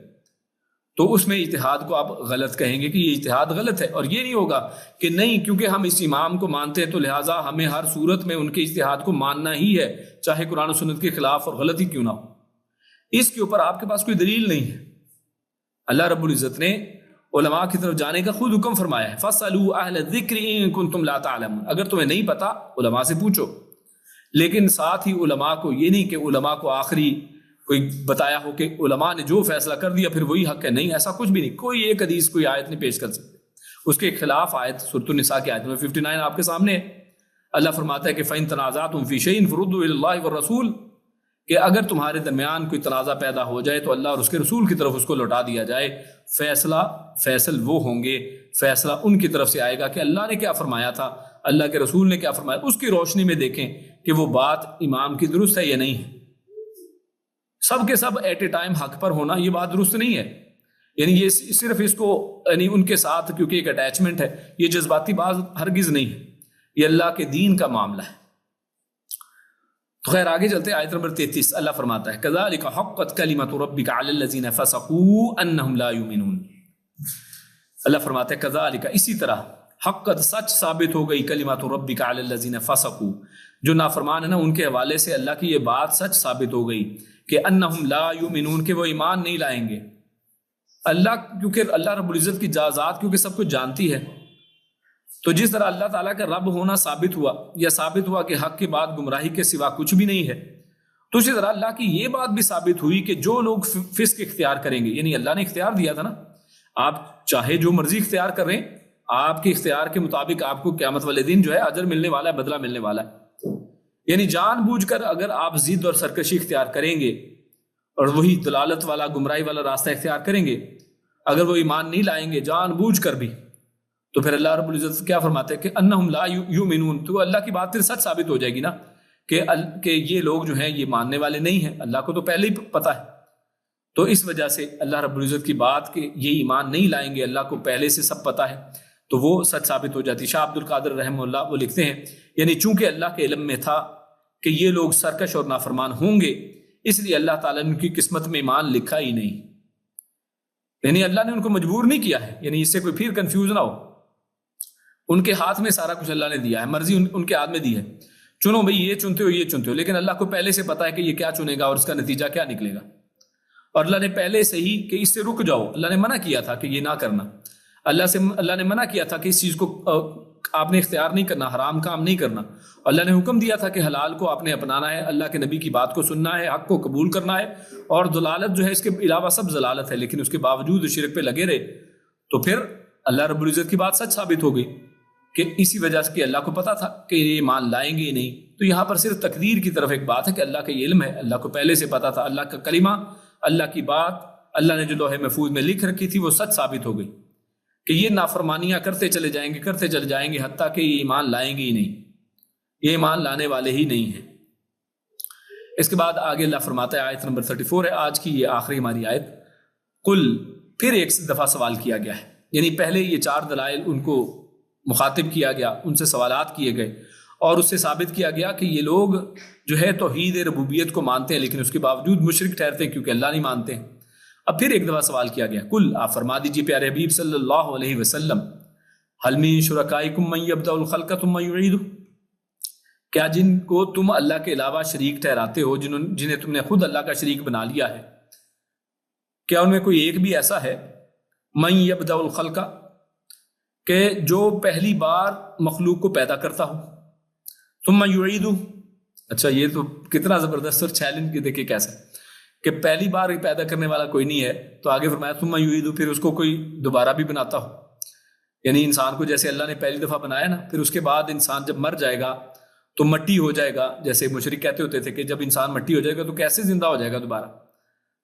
تو اس میں اجتہاد کو آپ غلط کہیں گے کہ یہ اجتہاد غلط ہے۔ اور یہ نہیں ہوگا کہ نہیں کیونکہ ہم اس امام کو مانتے ہیں تو لہٰذا ہمیں ہر صورت میں ان کے اجتہاد کو ماننا ہی ہے، چاہے قرآن و سنت کے خلاف اور غلطی کیوں نہ ہو۔ اس کے اوپر آپ کے پاس کوئی دلیل نہیں ہے۔ اللہ رب العزت نے علماء کی طرف جانے کا خود حکم فرمایا ہے، فَاسْأَلُوا أَهْلَ الذِّكْرِ إِن كُنتُمْ لَا تَعْلَمُونَ، اگر تمہیں نہیں پتا علماء سے پوچھو۔ لیکن ساتھ ہی علماء کو یہ نہیں کہ علماء کو آخری کوئی بتایا ہو کہ علماء نے جو فیصلہ کر دیا پھر وہی حق ہے، نہیں، ایسا کچھ بھی نہیں۔ کوئی ایک حدیث کوئی آیت نہیں پیش کر سکتے، اس کے خلاف آیت سورۃ النساء کی آیت نمبر 59 آپ کے سامنے ہے۔ اللہ فرماتا ہے کہ فَإِن تَنَازَعْتُمْ فِي شَيْءٍ فَرُدُّوهُ إِلَى اللَّهِ وَالرَّسُولِ، کہ اگر تمہارے درمیان کوئی تنازع پیدا ہو جائے تو اللہ اور اس کے رسول کی طرف اس کو لوٹا دیا جائے، فیصل وہ ہوں گے، فیصلہ ان کی طرف سے آئے گا کہ اللہ نے کیا فرمایا تھا، اللہ کے رسول نے کیا فرمایا، اس کی روشنی میں دیکھیں کہ وہ بات امام کی درست ہے یا نہیں ہے۔ سب کے سب ایٹ اے ٹائم حق پر ہونا یہ بات درست نہیں ہے، یعنی یہ صرف اس کو یعنی ان کے ساتھ کیونکہ ایک اٹیچمنٹ ہے، یہ جذباتی بات ہرگز نہیں ہے، یہ اللہ کے دین کا معاملہ ہے۔ تو خیر آگے چلتے ہیں، آیت نمبر 33 اللہ فرماتا ہے كَذَلِكَ حَقَّتْ كَلِمَةُ رَبِّكَ عَلَى الَّذِينَ فَسَقُوا أَنَّهُمْ لَا يُؤْمِنُونَ۔ اللہ فرماتا ہے كَذَلِكَ، اسی طرح، حقت سچ ثابت ہو گئی، کلمۃ ربک علی الذین فسقوا، جو نافرمان ہے نا ان کے حوالے سے اللہ کی یہ بات سچ ثابت ہو گئی کہ انہم لا یؤمنون، کہ وہ ایمان نہیں لائیں گے۔ اللہ کیونکہ اللہ رب العزت کی ذات کیونکہ سب کچھ جانتی ہے، تو جس طرح اللہ تعالیٰ کا رب ہونا ثابت ہوا یا ثابت ہوا کہ حق کے بعد گمراہی کے سوا کچھ بھی نہیں ہے، تو اسی طرح اللہ کی یہ بات بھی ثابت ہوئی کہ جو لوگ فسق اختیار کریں گے، یعنی اللہ نے اختیار دیا تھا نا، آپ چاہے جو مرضی اختیار کریں، آپ کے اختیار کے مطابق آپ کو قیامت والے دن جو ہے اجر ملنے والا ہے، بدلہ ملنے والا ہے۔ یعنی جان بوجھ کر اگر آپ ضد اور سرکشی اختیار کریں گے اور وہی دلالت والا گمراہی والا راستہ اختیار کریں گے، اگر وہ ایمان نہیں لائیں گے جان بوجھ کر بھی، تو پھر اللہ رب العزت کیا فرماتے ہیں کہ انہم لا یؤمنون، تو اللہ کی بات پھر سچ ثابت ہو جائے گی نا کہ یہ لوگ جو ہیں یہ ماننے والے نہیں ہیں، اللہ کو تو پہلے ہی پتہ ہے۔ تو اس وجہ سے اللہ رب العزت کی بات کہ یہ ایمان نہیں لائیں گے اللہ کو پہلے سے سب پتہ ہے، تو وہ سچ ثابت ہو جاتی۔ شاہ عبد القادر رحمہ اللہ وہ لکھتے ہیں یعنی چونکہ اللہ کے علم میں تھا کہ یہ لوگ سرکش اور نافرمان ہوں گے، اس لیے اللہ تعالیٰ نے ان کی قسمت میں ایمان لکھا ہی نہیں، یعنی اللہ نے ان کو مجبور نہیں کیا ہے، یعنی اس سے کوئی پھر کنفیوز نہ ہو، ان کے ہاتھ میں سارا کچھ اللہ نے دیا ہے، مرضی ان کے ہاتھ میں دی ہے، چنو بھئی یہ چنتے ہو یہ چنتے ہو، لیکن اللہ کو پہلے سے پتا ہے کہ یہ کیا چنے گا اور اس کا نتیجہ کیا نکلے گا، اور اللہ نے پہلے سے ہی کہ اس سے رک جاؤ، اللہ نے منع کیا تھا کہ یہ نہ کرنا، اللہ نے منع کیا تھا کہ اس چیز کو آپ نے اختیار نہیں کرنا، حرام کام نہیں کرنا، اللہ نے حکم دیا تھا کہ حلال کو آپ نے اپنانا ہے، اللہ کے نبی کی بات کو سننا ہے، حق کو قبول کرنا ہے، اور ضلالت جو ہے اس کے علاوہ سب ضلالت ہے، لیکن اس کے باوجود شرک پہ لگے رہے، تو پھر اللہ رب العزت کی بات سچ ثابت ہو گئی کہ اسی وجہ سے کہ اللہ کو پتا تھا کہ یہ ایمان لائیں گے ہی نہیں۔ تو یہاں پر صرف تقدیر کی طرف ایک بات ہے کہ اللہ کا یہ علم ہے، اللہ کو پہلے سے پتا تھا، اللہ کا کلمہ، اللہ کی بات اللہ نے جو لوح محفوظ میں لکھ رکھی تھی وہ سچ ثابت ہو گئی کہ یہ نافرمانیاں کرتے چلے جائیں گے حتیٰ کہ یہ ایمان لائیں گے ہی نہیں، یہ ایمان لانے والے ہی نہیں ہیں۔ اس کے بعد آگے اللہ فرماتا ہے، آیت نمبر 34 ہے آج کی، یہ آخری ہماری آیت، قل، پھر ایک دفعہ سوال کیا گیا ہے، یعنی پہلے یہ 4 دلائل ان کو مخاطب کیا گیا، ان سے سوالات کیے گئے اور اس سے ثابت کیا گیا کہ یہ لوگ جو ہے توحید ربوبیت کو مانتے ہیں لیکن اس کے باوجود مشرک ٹھہرتے ہیں کیونکہ اللہ نہیں مانتے ہیں۔ اب پھر ایک دفعہ سوال کیا گیا، کل، آپ فرما دیجئے پیارے حبیب صلی اللہ علیہ وسلم، حل من شرکائکم من یبدأ الخلق ثم یعیدہ، کیا جن کو تم اللہ کے علاوہ شریک ٹھہراتے ہو، جنہیں تم نے خود اللہ کا شریک بنا لیا ہے، کیا ان میں کوئی ایک بھی ایسا ہے من یبدأ الخلق، کہ جو پہلی بار مخلوق کو پیدا کرتا ہو، ثم یعیدہ، اچھا یہ تو کتنا زبردست اور چیلنج کی دیکھیں کیسا، کہ پہلی بار پیدا کرنے والا کوئی نہیں ہے، تو آگے فرمایا ثم یعیدہ، پھر اس کو کوئی دوبارہ بھی بناتا ہو. یعنی انسان کو جیسے اللہ نے پہلی دفعہ بنایا نا، پھر اس کے بعد انسان جب مر جائے گا تو مٹی ہو جائے گا. جیسے مشرک کہتے ہوتے تھے کہ جب انسان مٹی ہو جائے گا تو کیسے زندہ ہو جائے گا دوبارہ؟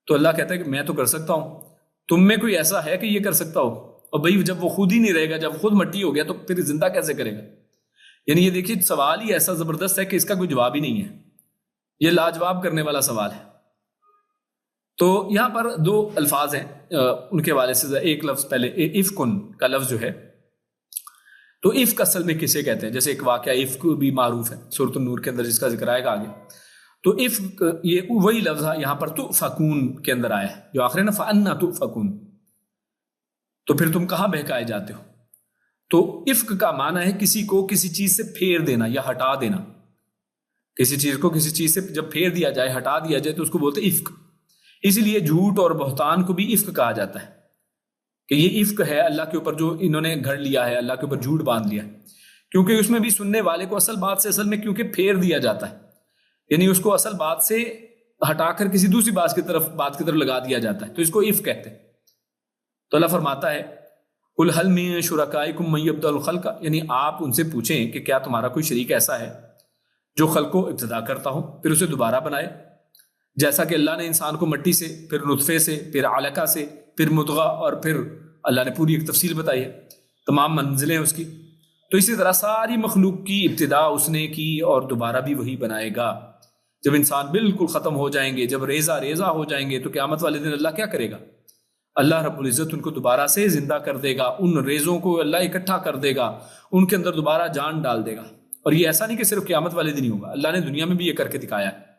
تو اللہ کہتا ہے کہ میں تو کر سکتا ہوں، تم میں کوئی ایسا ہے کہ یہ کر سکتا ہو؟ اور بھائی جب وہ خود ہی نہیں رہے گا، جب خود مٹی ہو گیا تو پھر زندہ کیسے کرے گا؟ یعنی یہ دیکھیے سوال ہی ایسا زبردست ہے کہ اس کا کوئی جواب ہی نہیں ہے، یہ لاجواب کرنے والا سوال ہے. تو یہاں پر دو الفاظ ہیں ان کے حوالے سے. ایک لفظ پہلے افکن کا لفظ جو ہے، تو افک اصل میں کسے کہتے ہیں؟ جیسے ایک واقعہ افک بھی معروف ہے سورۃ النور کے اندر جس کا ذکر آئے گا آگے. تو افک یہ وہی لفظ ہے یہاں پر تؤفکون کے اندر آیا ہے، جو آخر ہے نا فأنا تؤفکون، تو پھر تم کہاں بہکائے جاتے ہو. تو افک کا معنی ہے کسی کو کسی چیز سے پھیر دینا یا ہٹا دینا. کسی چیز کو کسی چیز سے جب پھیر دیا جائے، ہٹا دیا جائے تو اس کو بولتے افک. اسی لیے جھوٹ اور بہتان کو بھی افک کہا جاتا ہے کہ یہ افک ہے اللہ کے اوپر جو انہوں نے گھڑ لیا ہے، اللہ کے اوپر جھوٹ باندھ لیا ہے. کیونکہ اس میں بھی سننے والے کو اصل بات سے اصل میں کیونکہ پھیر دیا جاتا ہے، یعنی اس کو اصل بات سے ہٹا کر کسی دوسری بات کی طرف لگا دیا جاتا ہے، تو اس کو افک کہتے ہیں. تو اللہ فرماتا ہے قل هل من شرکائکم من یبدأ الخلق، یعنی آپ ان سے پوچھیں کہ کیا تمہارا کوئی شریک ایسا ہے جو خلق کو ابتدا کرتا ہو پھر اسے دوبارہ بنائے. جیسا کہ اللہ نے انسان کو مٹی سے، پھر نطفے سے، پھر علقہ سے، پھر مضغہ، اور پھر اللہ نے پوری ایک تفصیل بتائی ہے، تمام منزلیں اس کی. تو اسی طرح ساری مخلوق کی ابتدا اس نے کی اور دوبارہ بھی وہی بنائے گا. جب انسان بالکل ختم ہو جائیں گے، جب ریزہ ہو جائیں گے، تو قیامت والے دن اللہ کیا کرے گا؟ اللہ رب العزت ان کو دوبارہ سے زندہ کر دے گا. ان ریزوں کو اللہ اکٹھا کر دے گا، ان کے اندر دوبارہ جان ڈال دے گا. اور یہ ایسا نہیں کہ صرف قیامت والے دن ہی ہوگا، اللہ نے دنیا میں بھی یہ کر کے دکھایا ہے.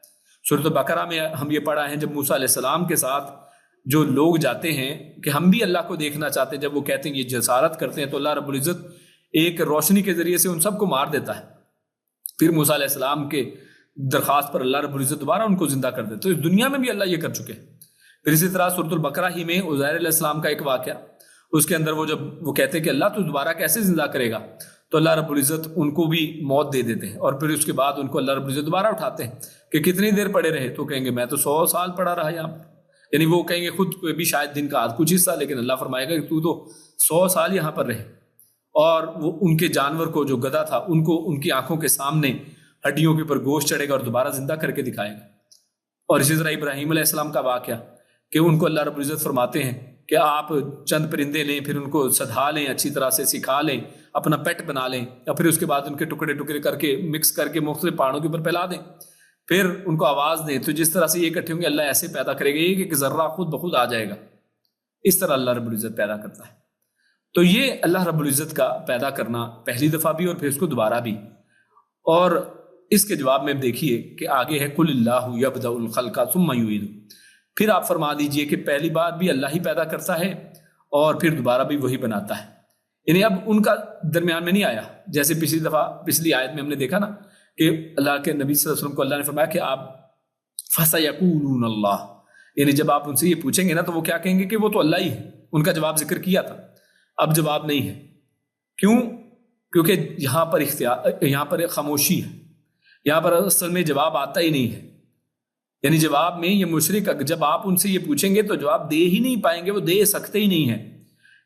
سورۃ بقرہ میں ہم یہ پڑھا ہے، جب موسیٰ علیہ السلام کے ساتھ جو لوگ جاتے ہیں کہ ہم بھی اللہ کو دیکھنا چاہتے ہیں، جب وہ کہتے ہیں یہ جسارت کرتے ہیں، تو اللہ رب العزت ایک روشنی کے ذریعے سے ان سب کو مار دیتا ہے. پھر موسیٰ علیہ السلام کے درخواست پر اللہ رب العزت دوبارہ ان کو زندہ کر دیتا. تو اس دنیا میں بھی اللہ یہ کر چکے. پھر اسی طرح سورۃ البقرہ ہی میں عزیر علیہ السلام کا ایک واقعہ، اس کے اندر جب وہ کہتے ہیں کہ اللہ تو دوبارہ کیسے زندہ کرے گا، تو اللہ رب العزت ان کو بھی موت دے دیتے ہیں، اور پھر اس کے بعد ان کو اللہ رب العزت دوبارہ اٹھاتے ہیں کہ کتنی دیر پڑے رہے، تو کہیں گے میں تو 100 سال پڑا رہا یہاں پر. یعنی وہ کہیں گے خود بھی شاید دن کا آدھ کچھ حصہ، لیکن اللہ فرمائے گا کہ تو 100 سال یہاں پر رہے. اور وہ ان کے جانور کو جو گدھا تھا ان کو ان کی آنکھوں کے سامنے ہڈیوں کے اوپر گوشت چڑھے گا اور دوبارہ زندہ کر کے دکھائے گا. اور اسی طرح ابراہیم علیہ السلام کا واقعہ کہ ان کو اللہ رب العزت فرماتے ہیں کہ آپ چند پرندے لیں، پھر ان کو سدھا لیں، اچھی طرح سے سکھا لیں، اپنا پیٹ بنا لیں، اور پھر اس کے بعد ان کے ٹکڑے ٹکڑے کر کے مکس کر کے مختلف پہاڑوں کے اوپر پھیلا دیں، پھر ان کو آواز دیں. تو جس طرح سے یہ اکٹھے ہوں گے اللہ ایسے پیدا کرے گا یہ کہ ایک ذرہ خود بخود آ جائے گا. اس طرح اللہ رب العزت پیدا کرتا ہے. تو یہ اللہ رب العزت کا پیدا کرنا پہلی دفعہ بھی اور پھر اس کو دوبارہ بھی. اور اس کے جواب میں دیکھیے کہ آگے ہے قل اللہ یبدأ الخلق ثم یعیدہ. پھر آپ فرما دیجئے کہ پہلی بار بھی اللہ ہی پیدا کرتا ہے اور پھر دوبارہ بھی وہی بناتا ہے. یعنی اب ان کا درمیان میں نہیں آیا، جیسے پچھلی آیت میں ہم نے دیکھا نا کہ اللہ کے نبی صلی اللہ علیہ وسلم کو اللہ نے فرمایا کہ آپ فَسَيَقُولُونَ اللَّهُ، یعنی جب آپ ان سے یہ پوچھیں گے نا تو وہ کیا کہیں گے کہ وہ تو اللہ ہی ہے. ان کا جواب ذکر کیا تھا، اب جواب نہیں ہے. کیوں؟ کیونکہ یہاں پر ایک خاموشی ہے، یہاں پر اصل میں جواب آتا ہی نہیں ہے. یعنی جواب میں یہ مشرک جب آپ ان سے یہ پوچھیں گے تو جواب دے ہی نہیں پائیں گے، وہ دے سکتے ہی نہیں ہیں.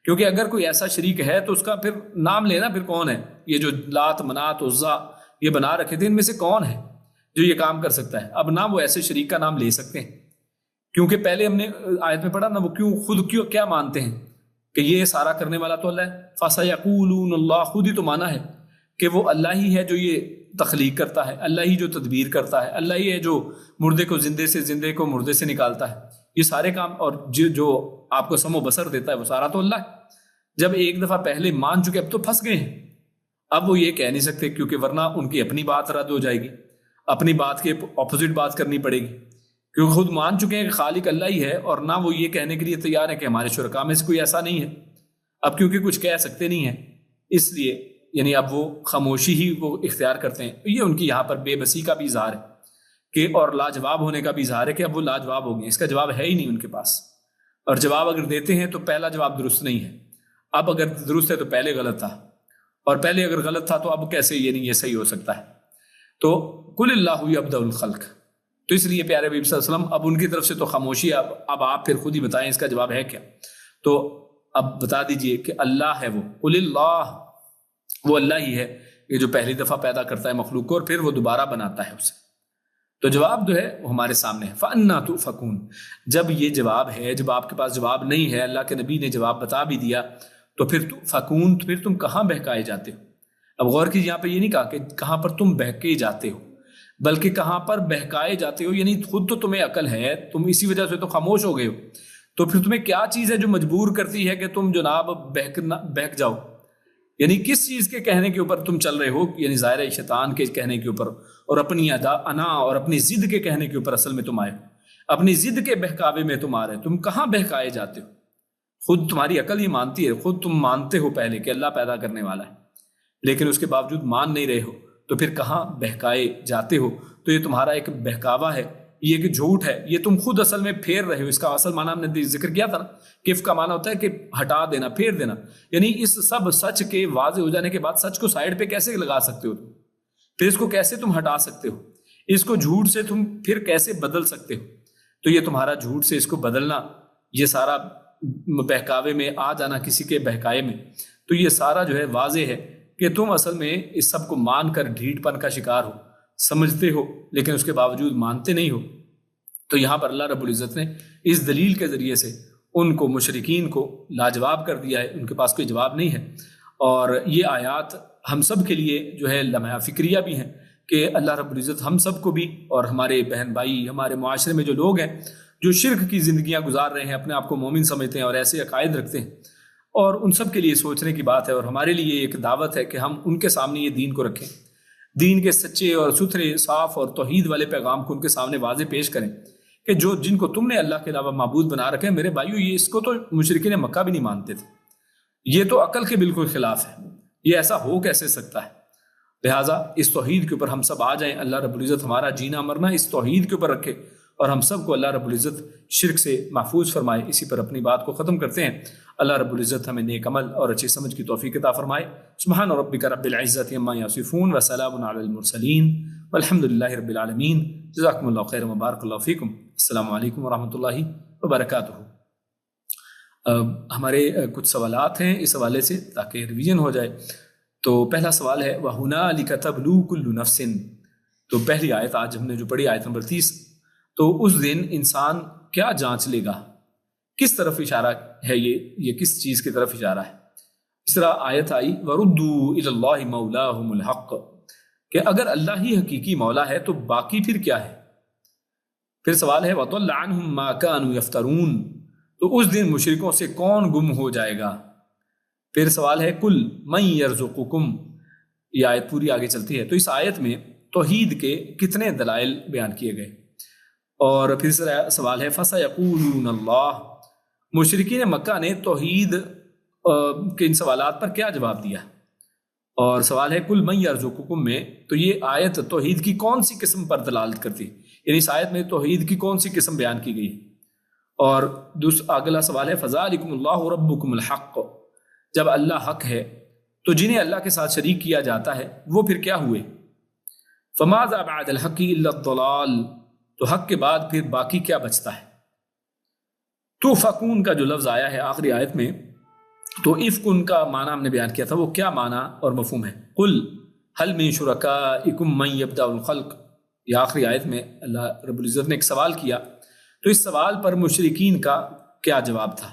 کیونکہ اگر کوئی ایسا شریک ہے تو اس کا پھر نام لینا پھر کون ہے؟ یہ جو لات منات عزا یہ بنا رکھے تھے ان میں سے کون ہے جو یہ کام کر سکتا ہے؟ اب نہ وہ ایسے شریک کا نام لے سکتے ہیں، کیونکہ پہلے ہم نے آیت میں پڑھا نا وہ خود کیا مانتے ہیں کہ یہ سارا کرنے والا تو اللہ ہے. فَسَيَقُولُونَ اللَّهُ، خود ہی تو مانا ہے کہ وہ اللہ ہی ہے جو یہ تخلیق کرتا ہے، اللہ ہی جو تدبیر کرتا ہے، اللہ ہی ہے جو مردے کو زندے سے، زندے کو مردے سے نکالتا ہے. یہ سارے کام اور جو آپ کو سم و بصر دیتا ہے وہ سارا تو اللہ ہے. جب ایک دفعہ پہلے مان چکے اب تو پھنس گئے ہیں. اب وہ یہ کہہ نہیں سکتے کیونکہ ورنہ ان کی اپنی بات رد ہو جائے گی، اپنی بات کے اپوزٹ بات کرنی پڑے گی، کیونکہ خود مان چکے ہیں کہ خالق اللہ ہی ہے، اور نہ وہ یہ کہنے کے لیے تیار ہے کہ ہمارے شرکاء میں سے کوئی ایسا نہیں ہے. اب کیونکہ کچھ کہہ سکتے نہیں ہیں اس لیے یعنی اب وہ خاموشی ہی وہ اختیار کرتے ہیں. یہ ان کی یہاں پر بے بسی کا بھی اظہار ہے کہ اور لاجواب ہونے کا بھی اظہار ہے کہ اب وہ لاجواب ہو گئے، اس کا جواب ہے ہی نہیں ان کے پاس. اور جواب اگر دیتے ہیں تو پہلا جواب درست نہیں ہے، اب اگر درست ہے تو پہلے غلط تھا، اور پہلے اگر غلط تھا تو اب کیسے یہ صحیح ہو سکتا ہے. تو قل اللہ یبدأ الخلق، تو اس لیے پیارے نبی صلی اللہ علیہ وسلم اب ان کی طرف سے تو خاموشی، اب آپ پھر خود ہی بتائیں اس کا جواب ہے کیا. تو اب بتا دیجئے کہ اللہ ہے وہ، قل اللہ، وہ اللہ ہی ہے یہ جو پہلی دفعہ پیدا کرتا ہے مخلوق کو اور پھر وہ دوبارہ بناتا ہے اسے. تو جواب جو ہے وہ ہمارے سامنے ہے. فَأَنَّا تُؤْفَكُونَ، جب یہ جواب ہے، جب آپ کے پاس جواب نہیں ہے، اللہ کے نبی نے جواب بتا بھی دیا، تو پھر تُؤْفَكُونَ، پھر تم کہاں بہکائے جاتے ہو. اب غور کیجیے، یہاں پہ یہ نہیں کہا کہ کہاں پر تم بہکے جاتے ہو، بلکہ کہاں پر بہکائے جاتے ہو، یعنی خود تو تمہیں عقل ہے، تم اسی وجہ سے تو خاموش ہو گئے ہو، تو پھر تمہیں کیا چیز ہے جو مجبور کرتی ہے کہ تم جناب بہک جاؤ. یعنی کس چیز کے کہنے کے اوپر تم چل رہے ہو، یعنی ظاہر ہے شیطان کے کہنے کے اوپر اور اپنی انا اور اپنی ضد کے کہنے کے اوپر اصل میں تم آئے، اپنی ضد کے بہکاوے میں تم آ رہے. تم کہاں بہکائے جاتے ہو؟ خود تمہاری عقل ہی مانتی ہے، خود تم مانتے ہو پہلے کہ اللہ پیدا کرنے والا ہے، لیکن اس کے باوجود مان نہیں رہے ہو، تو پھر کہاں بہکائے جاتے ہو. تو یہ تمہارا ایک بہکاوا ہے، یہ ایک جھوٹ ہے، یہ تم خود اصل میں پھیر رہے ہو. اس کا اصل معنی ہم نے ذکر کیا تھا نا، کف کا معنی ہوتا ہے کہ ہٹا دینا، پھیر دینا. یعنی اس سب سچ کے واضح ہو جانے کے بعد سچ کو سائڈ پہ کیسے لگا سکتے ہو، پھر اس کو کیسے تم ہٹا سکتے ہو، اس کو جھوٹ سے تم پھر کیسے بدل سکتے ہو. تو یہ تمہارا جھوٹ سے اس کو بدلنا، یہ سارا بہکاوے میں آ جانا کسی کے بہکائے میں، تو یہ سارا جو ہے واضح ہے کہ تم اصل میں اس سب کو مان کر ڈھیٹ پن کا شکار ہو، سمجھتے ہو لیکن اس کے باوجود مانتے نہیں ہو. تو یہاں پر اللہ رب العزت نے اس دلیل کے ذریعے سے ان کو، مشرکین کو لاجواب کر دیا ہے، ان کے پاس کوئی جواب نہیں ہے. اور یہ آیات ہم سب کے لیے جو ہے لمحہ فکریہ بھی ہیں کہ اللہ رب العزت ہم سب کو بھی اور ہمارے بہن بھائی، ہمارے معاشرے میں جو لوگ ہیں جو شرک کی زندگیاں گزار رہے ہیں، اپنے آپ کو مومن سمجھتے ہیں اور ایسے عقائد رکھتے ہیں، اور ان سب کے لیے سوچنے کی بات ہے، اور ہمارے لیے ایک دعوت ہے کہ ہم ان کے سامنے یہ دین کو رکھیں، دین کے سچے اور ستھرے، صاف اور توحید والے پیغام کو ان کے سامنے واضح پیش کریں کہ جن کو تم نے اللہ کے علاوہ معبود بنا رکھے ہیں، میرے بھائیو، یہ اس کو تو مشرکین مکہ بھی نہیں مانتے تھے، یہ تو عقل کے بالکل خلاف ہے، یہ ایسا ہو کیسے سکتا ہے. لہٰذا اس توحید کے اوپر ہم سب آ جائیں. اللہ رب العزت ہمارا جینا مرنا اس توحید کے اوپر رکھے اور ہم سب کو اللہ رب العزت شرک سے محفوظ فرمائے. اسی پر اپنی بات کو ختم کرتے ہیں. اللہ رب العزت ہمیں نیک عمل اور اچھی سمجھ کی توفیق عطا فرمائے. سبحان ربک رب العزت عما یصفون وسلام علی المرسلین والحمد للہ رب العالمین. جزاکم اللہ خیر و بارک اللہ فیکم. السلام علیکم ورحمۃ اللہ وبرکاتہ. ہمارے کچھ سوالات ہیں اس حوالے سے تاکہ ریویژن ہو جائے. تو پہلا سوال ہے وَهُنَالِكَ تَبْلُو كُلُّ نَفْسٍ. تو پہلی آیت آج ہم نے جو پڑھی، آیت نمبر 30. تو اس دن انسان کیا جانچ لے گا، کس طرف اشارہ ہے، یہ کس چیز کی طرف اشارہ ہے. اس طرح آیت آئی وَرُدُّوا إِلَى اللَّهِ مَوْلَاهُمُ الْحَقِّ، کہ اگر اللہ ہی حقیقی مولا ہے تو باقی پھر کیا ہے. پھر سوال ہے وَضَلَّ عَنْهُمْ مَا كَانُوا يَفْتَرُونَ، تو اس دن مشرکوں سے کون گم ہو جائے گا. پھر سوال ہے کل من یرزقکم، یہ آیت پوری آگے چلتی ہے. تو اس آیت میں توحید کے کتنے دلائل بیان کیے گئے. اور پھر سوال ہے فَسَيَقُولُونَ اللَّهُ، مشرکین مکہ نے توحید کے ان سوالات پر کیا جواب دیا. اور سوال ہے کل من یرزقکم میں، تو یہ آیت توحید کی کون سی قسم پر دلالت کرتی، یعنی اس آیت میں توحید کی کون سی قسم بیان کی گئی. اور اگلا سوال ہے فَذَلِكُمُ اللَّهُ رَبُّكُمُ الْحَقُّ، جب اللہ حق ہے تو جنہیں اللہ کے ساتھ شریک کیا جاتا ہے وہ پھر کیا ہوئے. فَمَاذَا بَعْدَ الْحَقِّ إِلَّا الضَّلَالُ، تو حق کے بعد پھر باقی کیا بچتا ہے. تو فکون کا جو لفظ آیا ہے آخری آیت میں، تو افکن کا معنی ہم نے بیان کیا تھا، وہ کیا معنی اور مفہوم ہے. قل هل من شرکائکم من یبدأ الخلق، یہ آخری آیت میں اللہ رب العزت نے ایک سوال کیا. تو اس سوال پر مشرکین کا کیا جواب تھا.